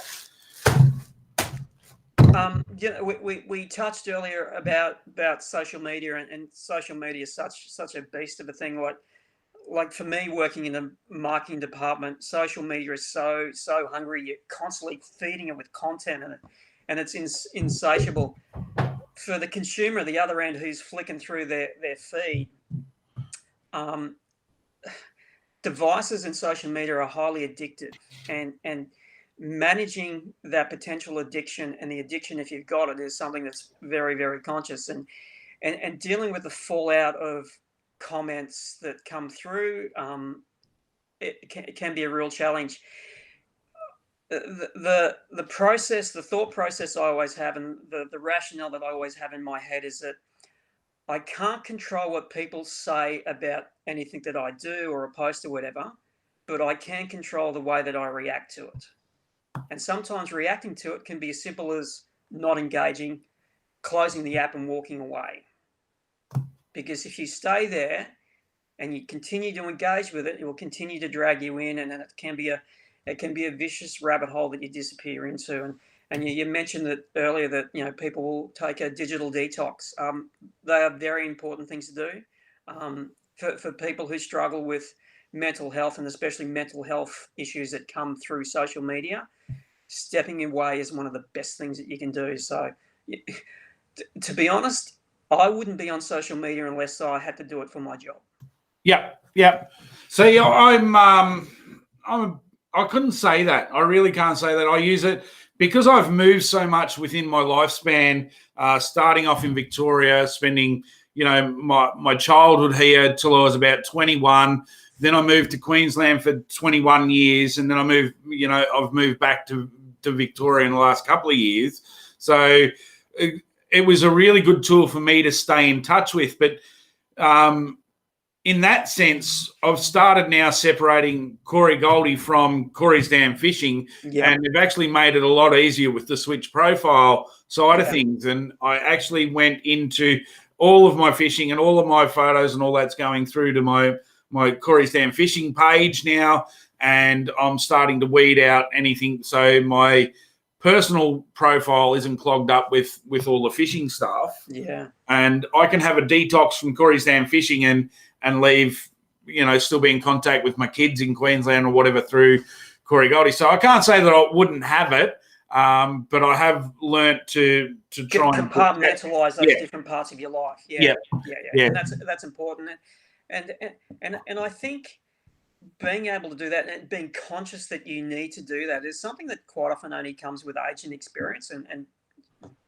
We touched earlier about social media, and social media is such a beast of a thing. Like for me, working in the marketing department, social media is so hungry. You're constantly feeding it with content, and it's insatiable. For the consumer at the other end who's flicking through their feed, devices and social media are highly addictive, and managing that potential addiction and the addiction, if you've got it, is something that's very, very conscious, and dealing with the fallout of comments that come through, it can be a real challenge. The process, the thought process I always have, and the rationale that I always have in my head is that I can't control what people say about anything that I do or a post or whatever, but I can control the way that I react to it. And sometimes reacting to it can be as simple as not engaging, closing the app and walking away. Because if you stay there and you continue to engage with it, it will continue to drag you in, and then it can be a vicious rabbit hole that you disappear into. And you mentioned that earlier that people will take a digital detox. They are very important things to do for people who struggle with mental health, and especially mental health issues that come through social media. Stepping away is one of the best things that you can do. So, to be honest, I wouldn't be on social media unless I had to do it for my job. Yeah. See, I couldn't say that. I really can't say that. I use it because I've moved so much within my lifespan, starting off in Victoria, spending, my childhood here till I was about 21. Then I moved to Queensland for 21 years, and then I've moved back to Victoria in the last couple of years. So it was a really good tool for me to stay in touch with. But in that sense, I've started now separating Corey Goldie from Corey's Damn Fishing, and they've actually made it a lot easier with the switch profile side of things. And I actually went into all of my fishing and all of my photos and all that's going through to my Corey's Damn Fishing page now, and I'm starting to weed out anything. So my personal profile isn't clogged up with all the fishing stuff. Yeah. And I can have a detox from Corey's Damn Fishing and leave, still be in contact with my kids in Queensland or whatever through Corey Goldie. So I can't say that I wouldn't have it, but I have learnt to try and compartmentalize those different parts of your life. Yeah. And that's important. And I think being able to do that and being conscious that you need to do that is something that quite often only comes with age and experience. And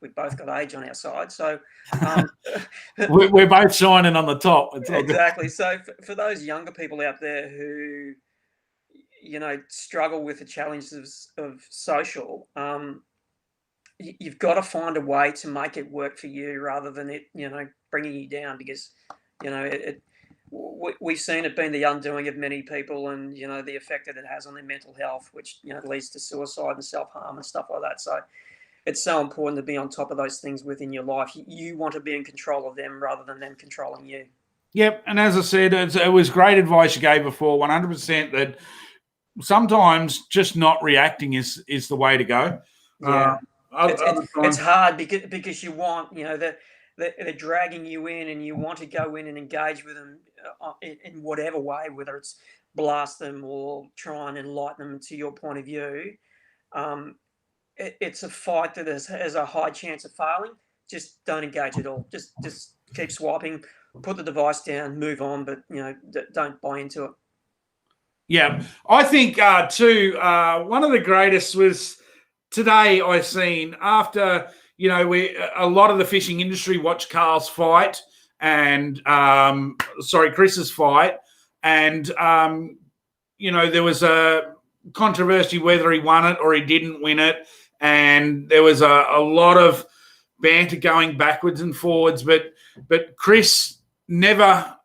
we've both got age on our side. So we're both shining on the top. It's exactly. So for those younger people out there who, struggle with the challenges of social, you've got to find a way to make it work for you rather than it, bringing you down, because, we've seen it being the undoing of many people, and, the effect that it has on their mental health, which, leads to suicide and self-harm and stuff like that. So it's so important to be on top of those things within your life. You want to be in control of them rather than them controlling you. Yep. And as I said, it was great advice you gave before, 100%, that sometimes just not reacting is the way to go. Yeah. It's hard because you want, they're dragging you in, and you want to go in and engage with them in whatever way, whether it's blast them or try and enlighten them to your point of view. It's a fight that has a high chance of failing. Just don't engage at all. Just keep swiping, put the device down, move on, but don't buy into it. Yeah, I think too. One of the greatest was today. I seen after a lot of the fishing industry watched Carl's fight and Chris's fight, and there was a controversy whether he won it or he didn't win it, and there was a lot of banter going backwards and forwards, but Chris never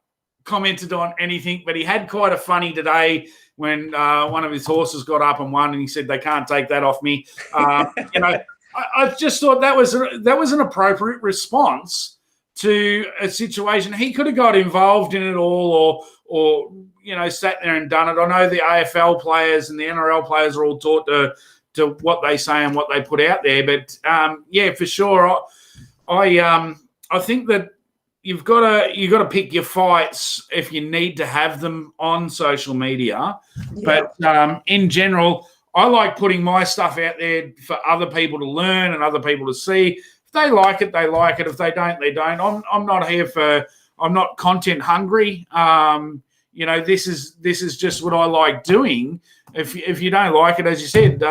commented on anything, but he had quite a funny today when one of his horses got up and won, and he said, "They can't take that off me." I just thought that was an appropriate response to a situation. He could have got involved in it all, or sat there and done it. I know the AFL players and the NRL players are all taught to what they say and what they put out there, but for sure, I think that you've got to pick your fights if you need to have them on social media. Yeah. But in general, I like putting my stuff out there for other people to learn and other people to see. If they like it, they like it. If they don't, they don't. I'm not here I'm not content hungry. This is just what I like doing. If you don't like it, as you said,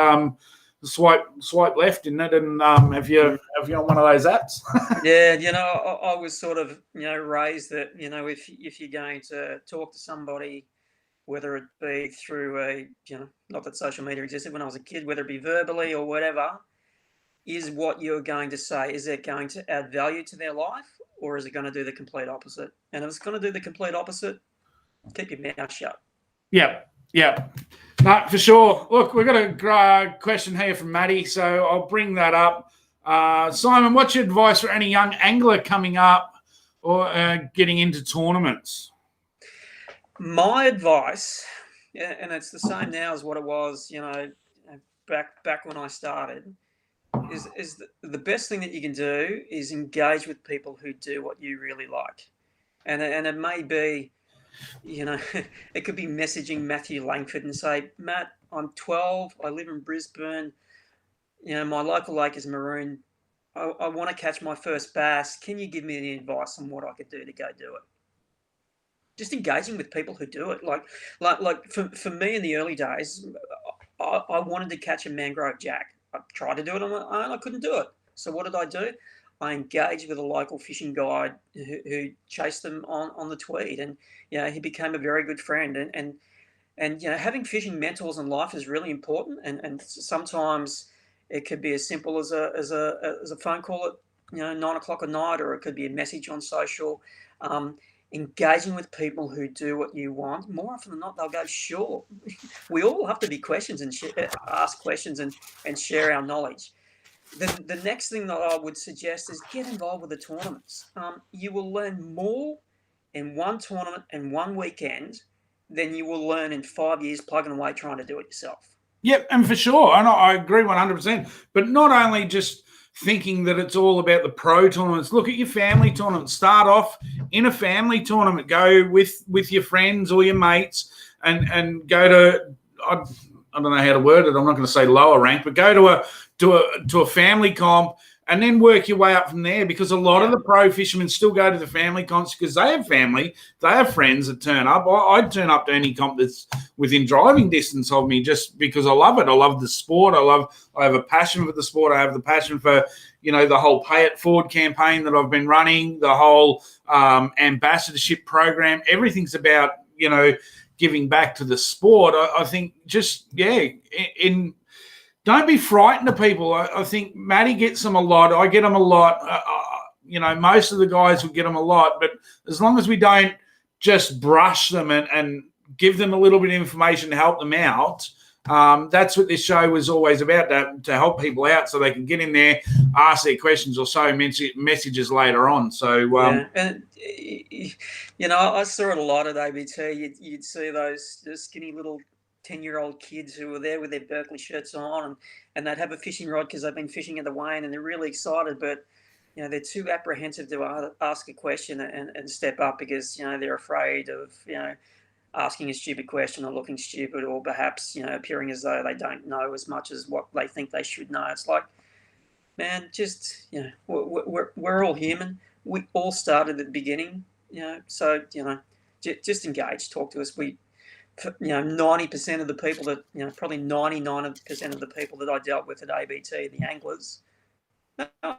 swipe left in it, and if you're on one of those apps. Yeah, I was sort of raised that if you're going to talk to somebody, whether it be through not that social media existed when I was a kid, whether it be verbally or whatever, is what you're going to say, is it going to add value to their life, or is it going to do the complete opposite? And if it's going to do the complete opposite, keep your mouth shut. Yeah. No, for sure. Look, we've got a question here from Maddie, so I'll bring that up. Simon, what's your advice for any young angler coming up or getting into tournaments? My advice, and it's the same now as what it was, back when I started, is the best thing that you can do is engage with people who do what you really like, and it may be, it could be messaging Matthew Langford and say, "Matt, I'm 12. I live in Brisbane. My local lake is maroon. I want to catch my first bass. Can you give me any advice on what I could do to go do it?" Just engaging with people who do it. Like for me in the early days, I wanted to catch a mangrove jack. I tried to do it on my own. I couldn't do it. So what did I do? I engaged with a local fishing guide who chased them on the Tweed, and he became a very good friend. And having fishing mentors in life is really important. And sometimes it could be as simple as a phone call at 9:00 at night, or it could be a message on social. Engaging with people who do what you want, more often than not, they'll go, "Sure." We all have to be questions and ask questions and share our knowledge. The next thing that I would suggest is get involved with the tournaments. You will learn more in one tournament and one weekend than you will learn in 5 years plugging away trying to do it yourself. Yep, and for sure. And I agree 100%. But not only just thinking that it's all about the pro tournaments. Look at your family tournament. Start off in a family tournament. Go with your friends or your mates and go to, I don't know how to word it. I'm not going to say lower rank, but go to a family comp and then work your way up from there, because a lot of the pro fishermen still go to the family comps because they have family, they have friends that turn up. I'd turn up to any comp that's within driving distance of me just because I love it. I love the sport. I have a passion for the sport. I have the passion for, the whole Pay It Forward campaign that I've been running, the whole ambassadorship program. Everything's about, giving back to the sport. I think don't be frightened of people. I think Matty gets them a lot. I get them a lot. Most of the guys will get them a lot. But as long as we don't just brush them and give them a little bit of information to help them out, that's what this show was always about, to help people out so they can get in there, ask their questions, or show messages later on. So, and I saw it a lot at ABT. You'd see those skinny little 10-year-old kids who were there with their Berkeley shirts on, and they'd have a fishing rod because they've been fishing at the Wayne, and they're really excited, but they're too apprehensive to ask a question and step up because they're afraid of asking a stupid question or looking stupid, or perhaps appearing as though they don't know as much as what they think they should know. It's like, man, just we're all human. We all started at the beginning, so just engage, talk to us. 90% of the people that, probably 99% of the people that I dealt with at ABT, the anglers, are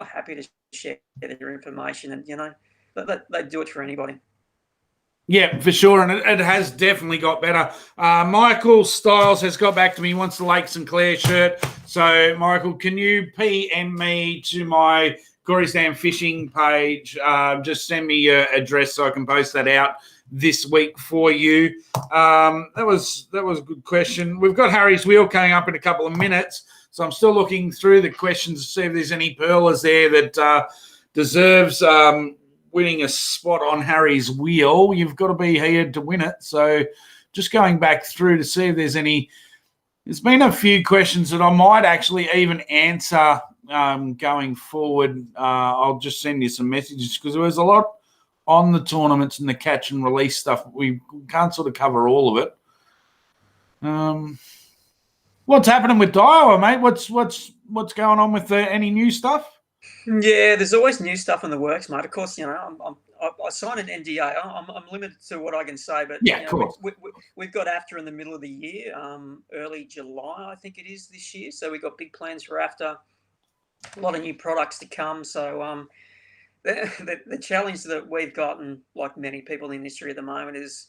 happy to share their information, and they do it for anybody. Yeah, for sure, and it has definitely got better. Michael Stiles has got back to me. He wants the Lake St. Clair shirt. So, Michael, can you PM me to my Gory's Dam fishing page? Just send me your address so I can post that out this week for you. That was a good question. We've got Harry's Wheel coming up in a couple of minutes, so I'm still looking through the questions to see if there's any pearlers there that deserves winning a spot on Harry's Wheel. You've got to be here to win it. So just going back through to see if there's any. There's been a few questions that I might actually even answer going forward. I'll just send you some messages because there was a lot on the tournaments and the catch and release stuff. We can't sort of cover all of it. What's happening with Daiwa, mate? What's going on with any new stuff? Yeah, there's always new stuff in the works, mate. Of course, I signed an NDA. I'm limited to what I can say, but yeah, cool. We've got AFTA in the middle of the year, early July, I think it is this year. So we've got big plans for AFTA. A lot of new products to come. So the challenge that we've gotten, like many people in the industry at the moment, is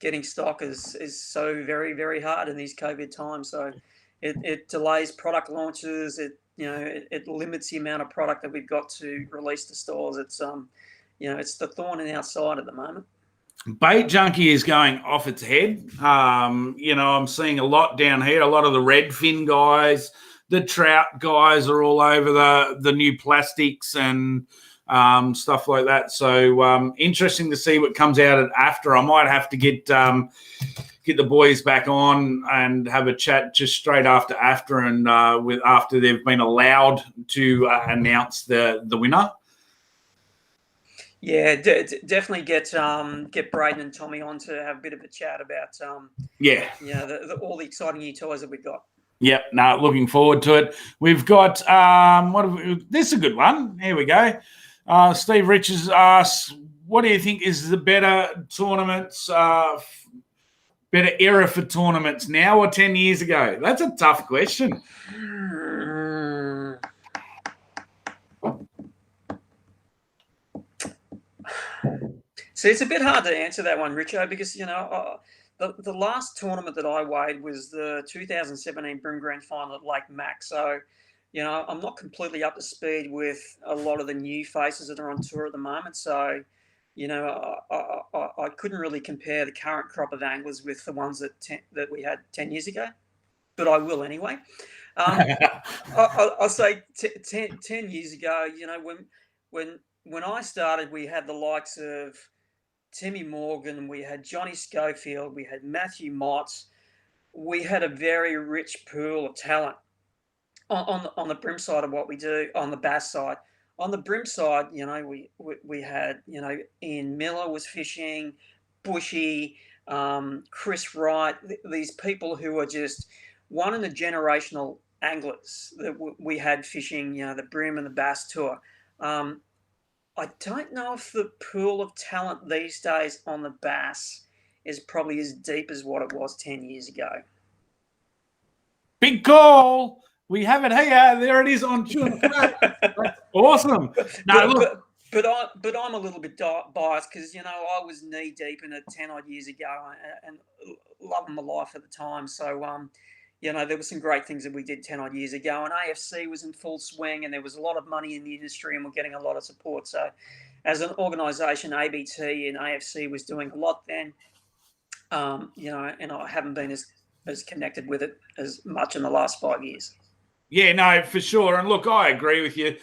getting stock is so very, very hard in these COVID times. So it delays product launches. It limits the amount of product that we've got to release to stores. It's it's the thorn in our side at the moment. Bait Junkie is going off its head. I'm seeing a lot down here. A lot of the redfin guys, the trout guys are all over the new plastics and stuff like that. So interesting to see what comes out at AFTA. I might have to get the boys back on and have a chat just straight after AFTA and after they've been allowed to announce the winner. Yeah, definitely get Braden and Tommy on to have a bit of a chat about all the exciting new toys that we've got. Yep, looking forward to it. We've got this is a good one. Here we go. Steve Richards asks, what do you think is the better tournaments, better era for tournaments, now or 10 years ago? That's a tough question. See, it's a bit hard to answer that one, Richo, because, the last tournament that I weighed was the 2017 Brim Grand Final at Lake Mac. So, I'm not completely up to speed with a lot of the new faces that are on tour at the moment. So, I couldn't really compare the current crop of anglers with the ones that we had 10 years ago, but I will anyway. I'll say 10 years ago, when I started, we had the likes of Timmy Morgan, we had Johnny Schofield, we had Matthew Motts. We had a very rich pool of talent on the brim side of what we do, on the bass side. On the brim side, we had, Ian Miller was fishing, Bushy, Chris Wright, these people who are just one in a generational anglers that we had fishing, the Bream and the Bass Tour. I don't know if the pool of talent these days on the bass is probably as deep as what it was 10 years ago. Big call. We have it here. There it is on Chewin the Fat. That's awesome. But I'm a little bit biased because, I was knee deep in it 10 odd years ago and loving my life at the time. So, there were some great things that we did 10 odd years ago, and AFC was in full swing, and there was a lot of money in the industry, and we're getting a lot of support. So as an organisation, ABT and AFC was doing a lot then, and I haven't been as connected with it as much in the last 5 years. Yeah, no, for sure. And look, I agree with you.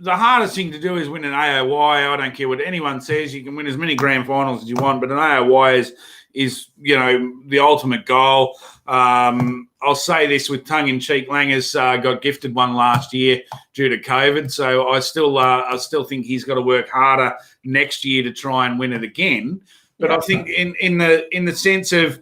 The hardest thing to do is win an AOY. I don't care what anyone says. You can win as many grand finals as you want, but an AOY is the ultimate goal. I'll say this with tongue-in-cheek. Langer's got gifted one last year due to COVID, so I still think he's got to work harder next year to try and win it again. But I think in the sense of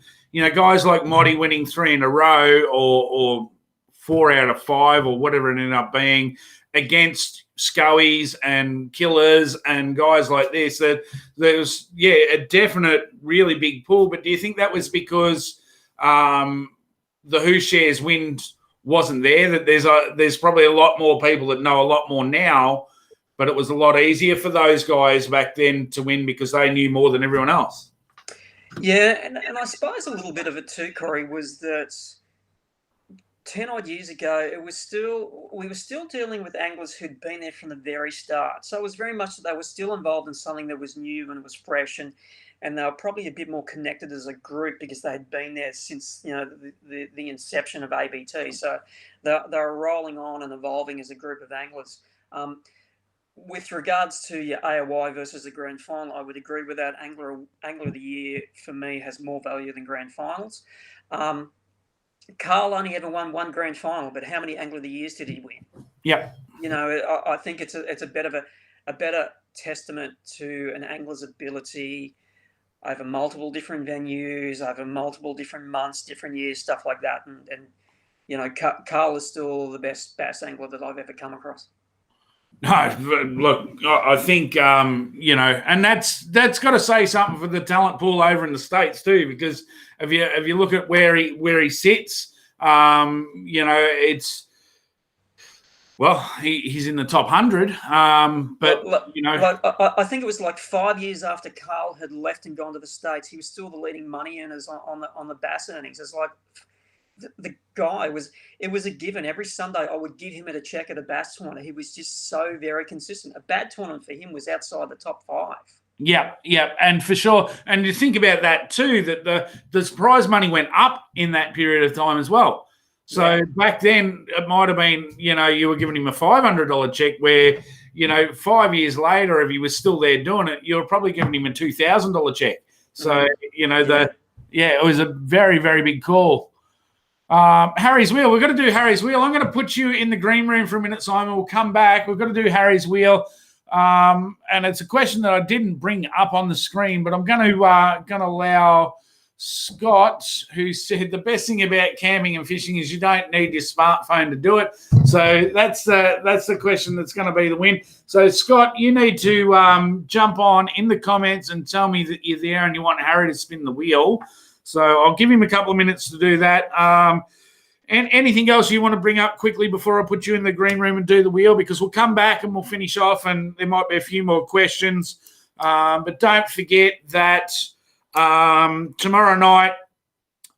guys like Motti winning 3 in a row or 4 out of 5 or whatever it ended up being against Scowies and Killers and guys like this, that there was a definite really big pull. But do you think that was because the Who Shares wind wasn't there, that there's probably a lot more people that know a lot more now, but it was a lot easier for those guys back then to win because they knew more than everyone else? Yeah, and I suppose a little bit of it too, Corey, was that 10 odd years ago, we were still dealing with anglers who'd been there from the very start. So it was very much that they were still involved in something that was new and was fresh, and they were probably a bit more connected as a group because they had been there since the inception of ABT. So they were rolling on and evolving as a group of anglers. With regards to your AOY versus the grand final, I would agree with that. Angler of the Year for me has more value than grand finals. Carl only ever won 1 grand final, but how many Angler of the Years did he win? Yep. I think it's a better testament to an angler's ability over multiple different venues, over multiple different months, different years, stuff like that. And Carl is still the best bass angler that I've ever come across. No, look, I think and that's got to say something for the talent pool over in the States too, because if you look at where he sits, it's he's in the top 100. I think it was like 5 years after Carl had left and gone to the States, he was still the leading money earners on the bass earnings. It's like the guy it was a given. Every Sunday I would give him a check at a bass tournament. He was just so very consistent. A bad tournament for him was outside the top 5. Yeah, and for sure. And you think about that too, that the prize money went up in that period of time as well. So back then it might have been, you were giving him a $500 check where, 5 years later, if he was still there doing it, you were probably giving him a $2,000 check. So, it was a very, very big call. Harry's Wheel. We've got to do Harry's Wheel. I'm going to put you in the green room for a minute, Simon. We'll come back. We've got to do Harry's Wheel. And it's a question that I didn't bring up on the screen, but I'm going to allow Scott, who said the best thing about camping and fishing is you don't need your smartphone to do it. So that's the question that's going to be the win. So, Scott, you need to jump on in the comments and tell me that you're there and you want Harry to spin the wheel. So I'll give him a couple of minutes to do that. And anything else you want to bring up quickly before I put you in the green room and do the wheel? Because we'll come back and we'll finish off and there might be a few more questions. But don't forget that tomorrow night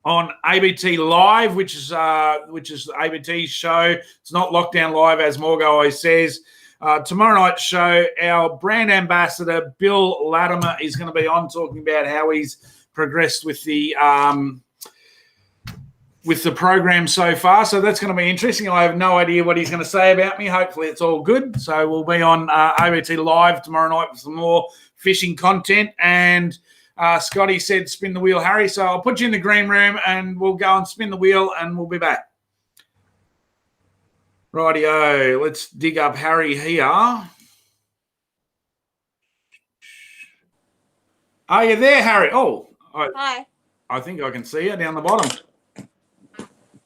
on ABT Live, which is ABT's show. It's not Lockdown Live, as Morgan always says. Tomorrow night's show, our brand ambassador, Bill Latimer, is going to be on talking about how he's progressed with the program so far. So that's going to be interesting. I have no idea what he's going to say about me. Hopefully it's all good. So we'll be on ABT Live tomorrow night with some more fishing content. And Scotty said spin the wheel, Harry. So I'll put you in the green room and we'll go and spin the wheel and we'll be back. Rightio. Let's dig up Harry here. Are you there, Harry? Hi. I think I can see you down the bottom.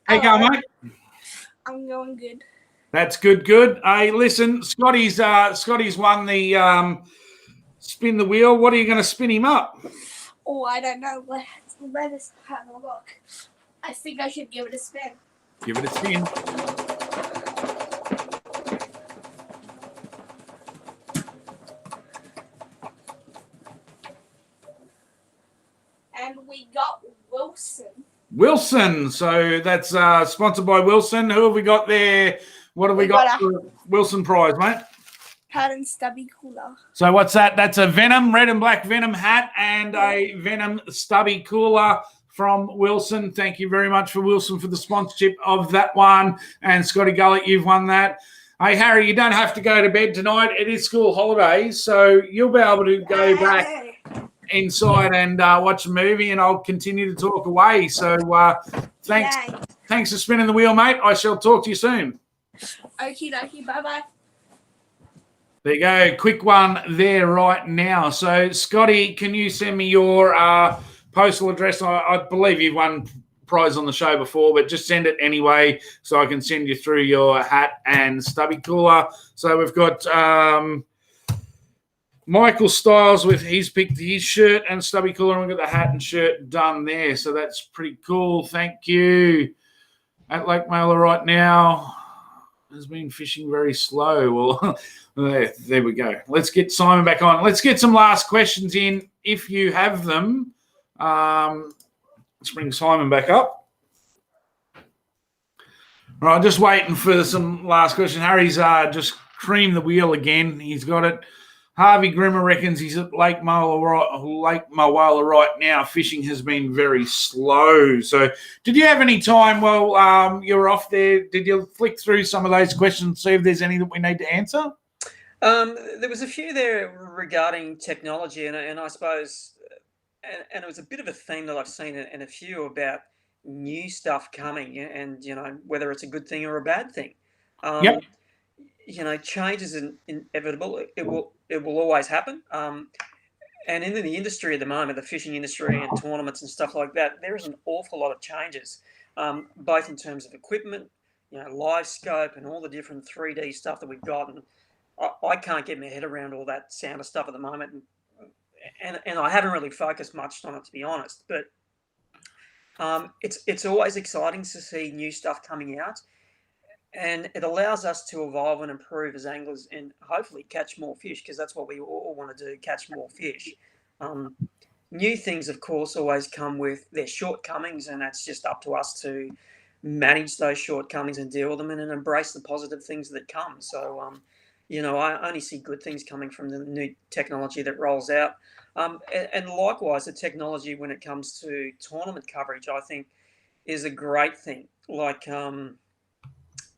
How you going, mate? I'm going good. That's good. Hey, listen, Scotty's won the spin the wheel. What are you going to spin him up? Oh, I don't know. Let us have a look. I think I should give it a spin. Give it a spin. And we got Wilson. Wilson. So that's sponsored by Wilson. Who have we got there? What have we got for Wilson prize, mate? Hat and stubby cooler. So what's that? That's a Venom, red and black Venom hat and a Venom stubby cooler from Wilson. Thank you very much for Wilson for the sponsorship of that one. And Scotty Gullett, you've won that. Hey, Harry, you don't have to go to bed tonight. It is school holidays, so you'll be able to go back inside and watch a movie, and I'll continue to talk away. So thanks for spinning the wheel, mate. I shall talk to you soon. Okie dokie. Bye-bye. There you go. Quick one there right now. So, Scotty, can you send me your postal address? I believe you've won prize on the show before, but just send it anyway so I can send you through your hat and stubby cooler. So we've got Michael Stiles he's picked his shirt and stubby cooler, and we've got the hat and shirt done there. So that's pretty cool. Thank you. At Lake Mailer right now has been fishing very slow. Well, there we go. Let's get Simon back on. Let's get some last questions in if you have them. Let's bring Simon back up. All right, just waiting for some last question. Harry's just creamed the wheel again. He's got it. Harvey Grimmer reckons he's at Lake Mulwala right now. Fishing has been very slow. So did you have any time while you were off there? Did you flick through some of those questions, see if there's any that we need to answer? There was a few there regarding technology, and I suppose, and it was a bit of a theme that I've seen in a few about new stuff coming, and whether it's a good thing or a bad thing. Yep. Change is inevitable. It will always happen. And in the industry at the moment, the fishing industry and tournaments and stuff like that, there is an awful lot of changes, both in terms of equipment, live scope, and all the different 3D stuff that we've got. And I can't get my head around all that sound of stuff at the moment, and I haven't really focused much on it, to be honest. But it's always exciting to see new stuff coming out. And it allows us to evolve and improve as anglers and hopefully catch more fish, because that's what we all want to do, catch more fish. New things, of course, always come with their shortcomings, and that's just up to us to manage those shortcomings and deal with them and then embrace the positive things that come. So, I only see good things coming from the new technology that rolls out. And likewise, the technology when it comes to tournament coverage, I think, is a great thing. Like,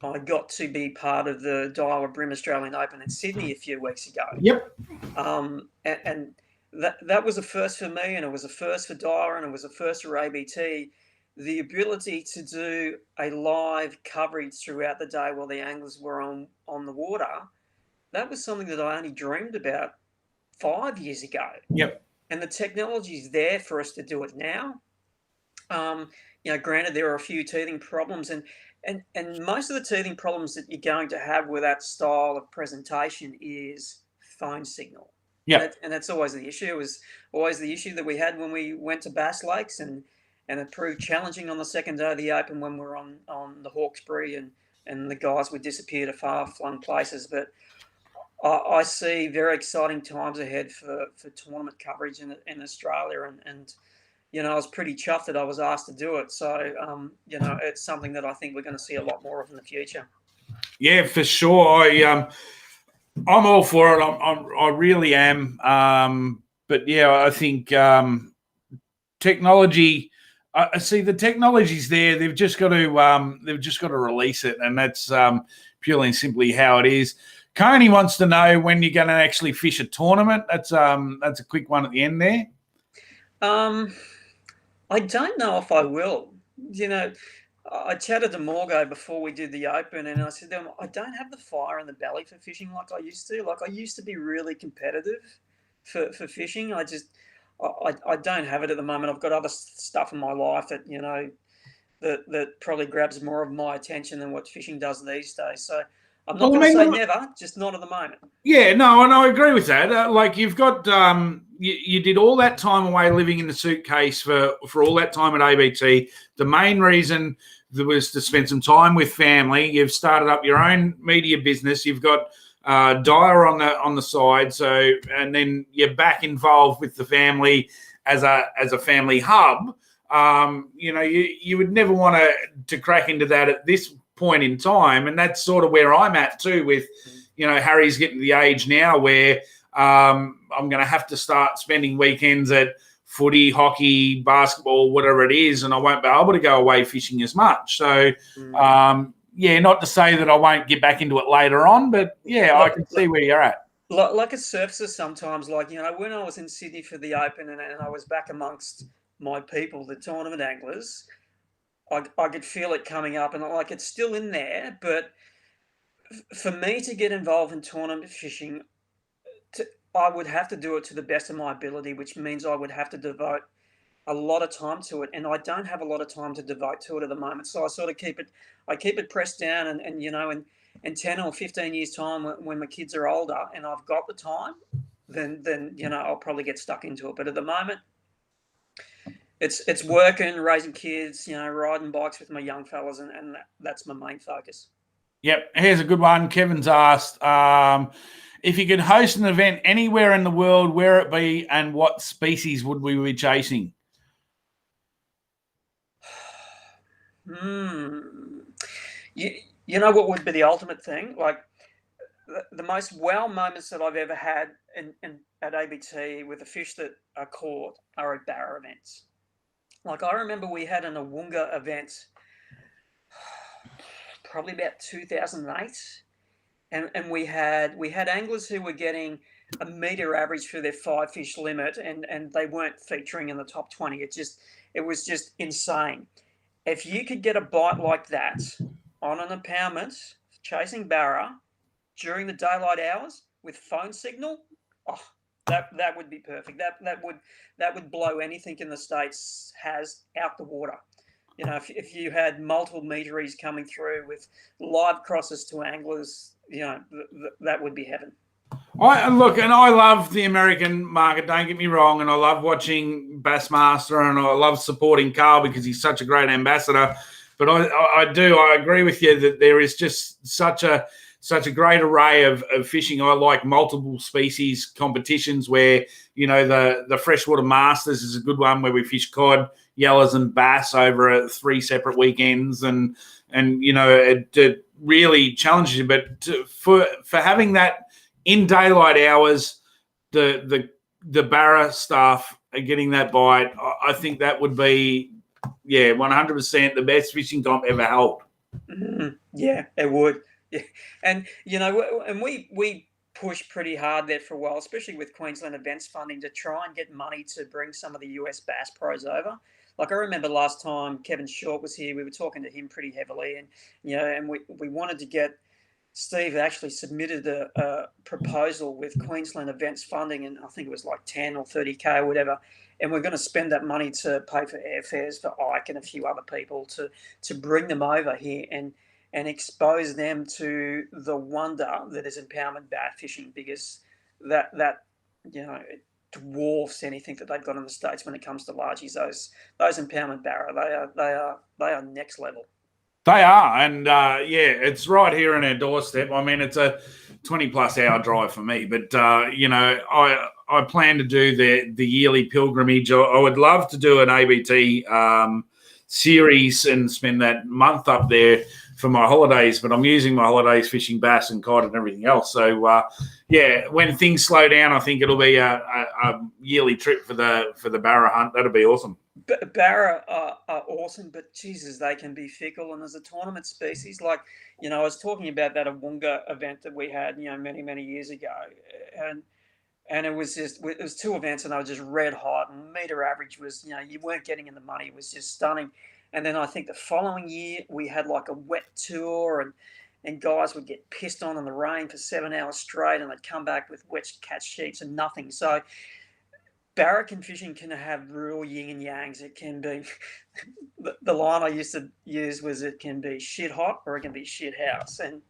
I got to be part of the Daiwa Brim Australian Open in Sydney a few weeks ago. Yep. And that was a first for me, and it was a first for Daiwa, and it was a first for ABT. The ability to do a live coverage throughout the day while the anglers were on the water, that was something that I only dreamed about 5 years ago. Yep. And the technology is there for us to do it now. Granted, there are a few teething problems, and most of the teething problems that you're going to have with that style of presentation is phone signal. Yeah. And that's always the issue. It was always the issue that we had when we went to Bass Lakes, and it proved challenging on the second day of the Open when we were on the Hawkesbury, and the guys would disappear to far-flung places. But I see very exciting times ahead for tournament coverage in Australia, and I was pretty chuffed that I was asked to do it. So, it's something that I think we're going to see a lot more of in the future. Yeah, for sure. I'm all for it. I really am. But yeah, I think technology. I see the technology's there. They've just got to release it, and that's purely and simply how it is. Coney wants to know when you're going to actually fish a tournament. That's a quick one at the end there. I don't know if I will. I chatted to Morgo before we did the Open, and I said to him, I don't have the fire in the belly for fishing like I used to. Like, I used to be really competitive for fishing. I don't have it at the moment. I've got other stuff in my life that, that probably grabs more of my attention than what fishing does these days. So I'm not Well, I going to say mean, never, just not at the moment. yeah, no, and I agree with that. Like you've got, you did all that time away living in the suitcase for all that time at ABT. The main reason was to spend some time with family. You've started up your own media business. You've got Dyer on the side. So, and then you're back involved with the family as a family hub. You would never want to crack into that at this point in time, and that's sort of where I'm at too. With Harry's getting to the age now where I'm going to have to start spending weekends at footy, hockey, basketball, whatever it is, and I won't be able to go away fishing as much. So, not to say that I won't get back into it later on, but I can see where you're at. Like it surfaces sometimes, like, when I was in Sydney for the Open and I was back amongst my people, the tournament anglers, I could feel it coming up, and like it's still in there. But for me to get involved in tournament fishing, I would have to do it to the best of my ability, which means I would have to devote a lot of time to it, and I don't have a lot of time to devote to it at the moment. So I sort of keep it pressed down, and in 10 or 15 years time, when my kids are older and I've got the time, then I'll probably get stuck into it. But at the moment, it's working, raising kids, riding bikes with my young fellas, and that's my main focus. Yep. Here's a good one. Kevin's asked, if you could host an event anywhere in the world, where it be and what species would we be chasing? You know what would be the ultimate thing? Like the most wow moments that I've ever had at ABT with the fish that are caught are at barra events. Like I remember we had an Awunga event probably about 2008, and we had anglers who were getting a metre average for their 5 fish limit, and they weren't featuring in the top 20. It was just insane. If you could get a bite like that on an impoundment chasing barra during the daylight hours with phone signal, that would be perfect. That would blow anything in the States has out the water. If you had multiple meteries coming through with live crosses to anglers, that would be heaven. I love the American market, don't get me wrong, and I love watching Bassmaster, and I love supporting Carl because he's such a great ambassador. But I agree with you that there is just such a great array of fishing. I like multiple species competitions where, the Freshwater Masters is a good one where we fish cod, yellows and bass over 3 separate weekends, and it really challenges you. But for having that in daylight hours, the barra staff are getting that bite, I think that would be 100% the best fishing comp ever held. Yeah, it would. Yeah. And and we pushed pretty hard there for a while, especially with Queensland Events funding, to try and get money to bring some of the US bass pros over. Like I remember last time Kevin Short was here, we were talking to him pretty heavily, and and we wanted to get Steve actually submitted a proposal with Queensland Events funding, and I think it was like 10 or 30K or whatever. And we're going to spend that money to pay for airfares for Ike and a few other people to bring them over here and expose them to the wonder that is impoundment bat fishing, because that it dwarfs anything that they've got in the States when it comes to largies. Those impoundment barra, they are next level. They are, and it's right here on our doorstep. I mean, it's a 20-plus hour drive for me, but I plan to do the yearly pilgrimage. I would love to do an ABT series and spend that month up there for my holidays, but I'm using my holidays fishing bass and cod and everything else. So when things slow down, I think it'll be a yearly trip for the barra hunt. That'll be awesome. Barra are awesome, but Jesus, they can be fickle. And as a tournament species, like, I was talking about that Awunga event that we had, many, many years ago. And it was 2 events, and they were just red hot, and meter average was, you weren't getting in the money. It was just stunning. And then I think the following year we had like a wet tour, and guys would get pissed on in the rain for 7 hours straight, and they'd come back with wet catch sheets and nothing. So barracan fishing can have real yin and yangs. It can be the line I used to use was it can be shit hot or it can be shit house, and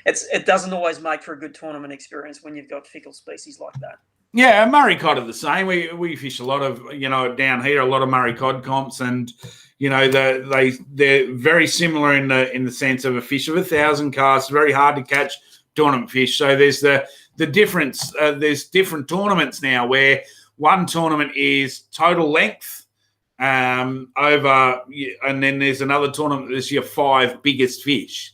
it doesn't always make for a good tournament experience when you've got fickle species like that. Yeah, Murray cod are the same. We fish a lot of, down here, a lot of Murray cod comps, and they're very similar in the sense of a fish of 1,000 casts, very hard to catch tournament fish. So there's the difference. There's different tournaments now where one tournament is total length over, and then there's another tournament that's your 5 biggest fish.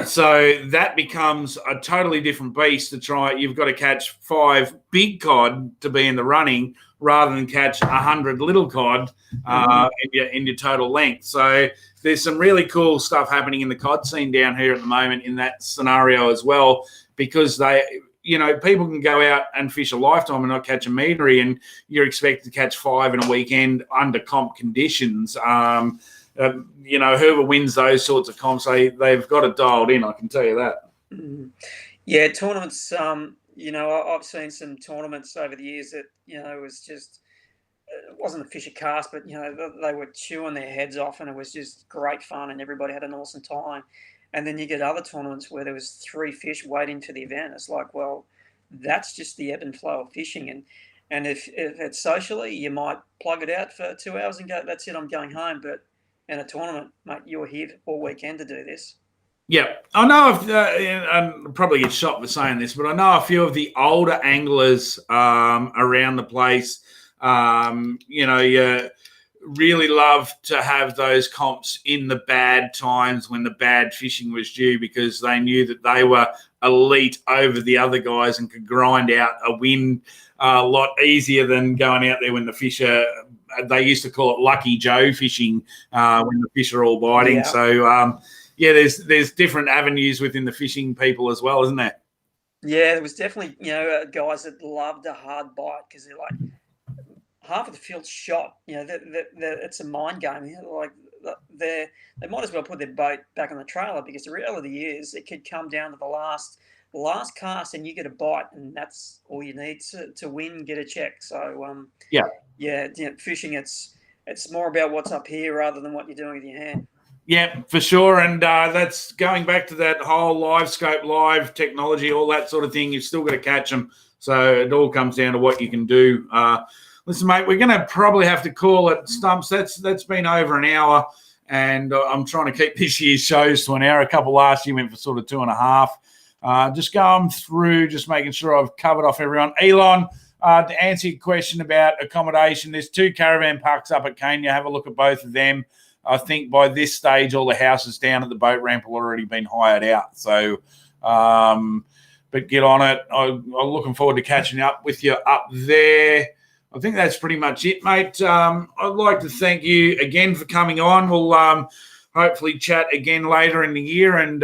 So that becomes a totally different beast to try. You've got to catch 5 big cod to be in the running rather than catch 100 little cod in your total length. So there's some really cool stuff happening in the cod scene down here at the moment in that scenario as well, because people can go out and fish a lifetime and not catch a meatery, and you're expected to catch 5 in a weekend under comp conditions. Whoever wins those sorts of comps, they've got it dialed in, I can tell you that. Yeah, tournaments, I've seen some tournaments over the years that, it was just, it wasn't a fish a cast, but, they were chewing their heads off, and it was just great fun and everybody had an awesome time. And then you get other tournaments where there was 3 fish waiting for the event. It's like, well, that's just the ebb and flow of fishing. And if it's socially, you might plug it out for 2 hours and go, that's it, I'm going home. But in a tournament, mate, you're here all weekend to do this. Yeah, I know. I probably get shot for saying this, but I know a few of the older anglers around the place. You really love to have those comps in the bad times when the bad fishing was due, because they knew that they were elite over the other guys and could grind out a win a lot easier than going out there when the fish are. They used to call it Lucky Joe fishing when the fish are all biting. Yeah. So, there's different avenues within the fishing people as well, isn't there? Yeah, there was definitely, guys that loved a hard bite because they're like, half of the field's shot. It's a mind game. Like they might as well put their boat back on the trailer, because the reality is it could come down to the last cast and you get a bite, and that's all you need to win, get a check. So fishing, it's more about what's up here rather than what you're doing with your hand. Yeah, for sure. And that's going back to that whole live scope, live technology, all that sort of thing. You've still got to catch them. So it all comes down to what you can do. Listen, mate, we're going to probably have to call it stumps. That's been over an hour, and I'm trying to keep this year's shows to an hour. A couple last year went for sort of 2.5. Just going through, just making sure I've covered off everyone. Elon, to answer your question about accommodation, there's 2 caravan parks up at Kenya. Have a look at both of them. I think by this stage, all the houses down at the boat ramp have already been hired out. So, but get on it. I'm looking forward to catching up with you up there. I think that's pretty much it, mate. I'd like to thank you again for coming on. We'll hopefully chat again later in the year, and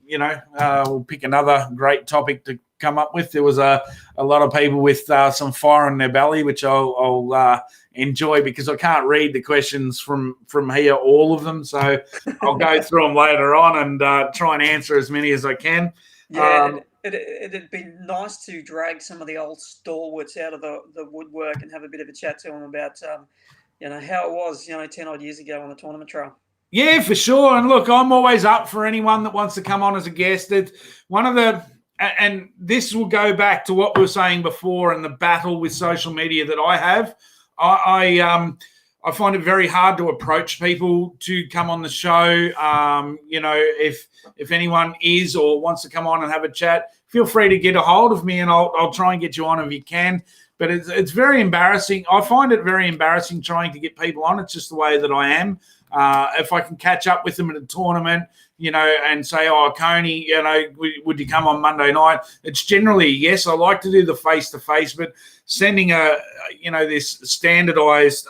we'll pick another great topic to come up with. There was a lot of people with some fire in their belly, which I'll enjoy, because I can't read the questions from here, all of them. So I'll go through them later on and try and answer as many as I can. Yeah, it'd be nice to drag some of the old stalwarts out of the woodwork and have a bit of a chat to them about, how it was, 10 odd years ago on the tournament trail. Yeah, for sure. And look, I'm always up for anyone that wants to come on as a guest. It's one of the, and this will go back to what we were saying before and the battle with social media that I have. I find it very hard to approach people to come on the show. If anyone is or wants to come on and have a chat, feel free to get a hold of me, and I'll try and get you on if you can. But it's very embarrassing. I find it very embarrassing trying to get people on. It's just the way that I am. If I can catch up with them at a tournament, and say, oh, Coney, would you come on Monday night? It's generally yes. I like to do the face-to-face, but sending this standardized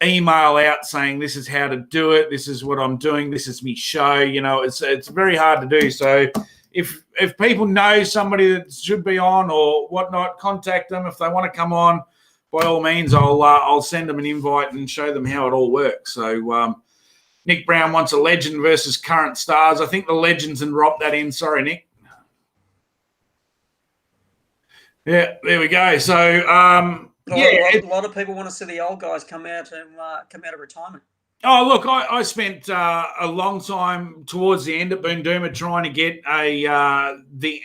email out saying this is how to do it, this is what I'm doing, this is me show, it's very hard to do. So if people know somebody that should be on or whatnot, contact them. If they want to come on, by all means, I'll send them an invite and show them how it all works. So Nick Brown wants a legend versus current stars. I think the legends and drop that in. Sorry, Nick. Yeah, there we go. So, A lot of people want to see the old guys come out of retirement. Oh, look, I spent a long time towards the end at Boondooma trying to get the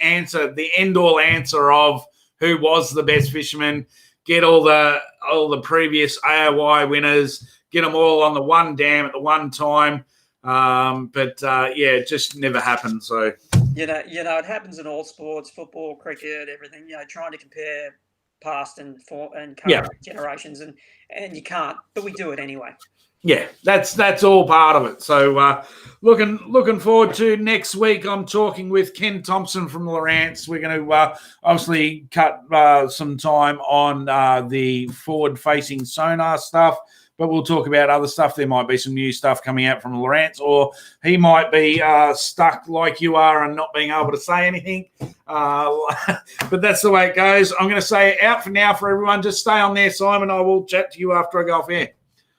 end-all answer of who was the best fisherman, get all the previous AOI winners, get them all on the one dam at the one time. But it just never happened. So it happens in all sports, football, cricket, everything. Trying to compare past and current generations, and you can't, but we do it anyway. Yeah, that's all part of it. So looking forward to next week. I'm talking with Ken Thompson from Lawrence. We're going to obviously cut some time on the forward-facing sonar stuff, but we'll talk about other stuff. There might be some new stuff coming out from Lawrence, or he might be stuck like you are and not being able to say anything. But that's the way it goes. I'm going to say out for now for everyone. Just stay on there, Simon. I will chat to you after I go off air.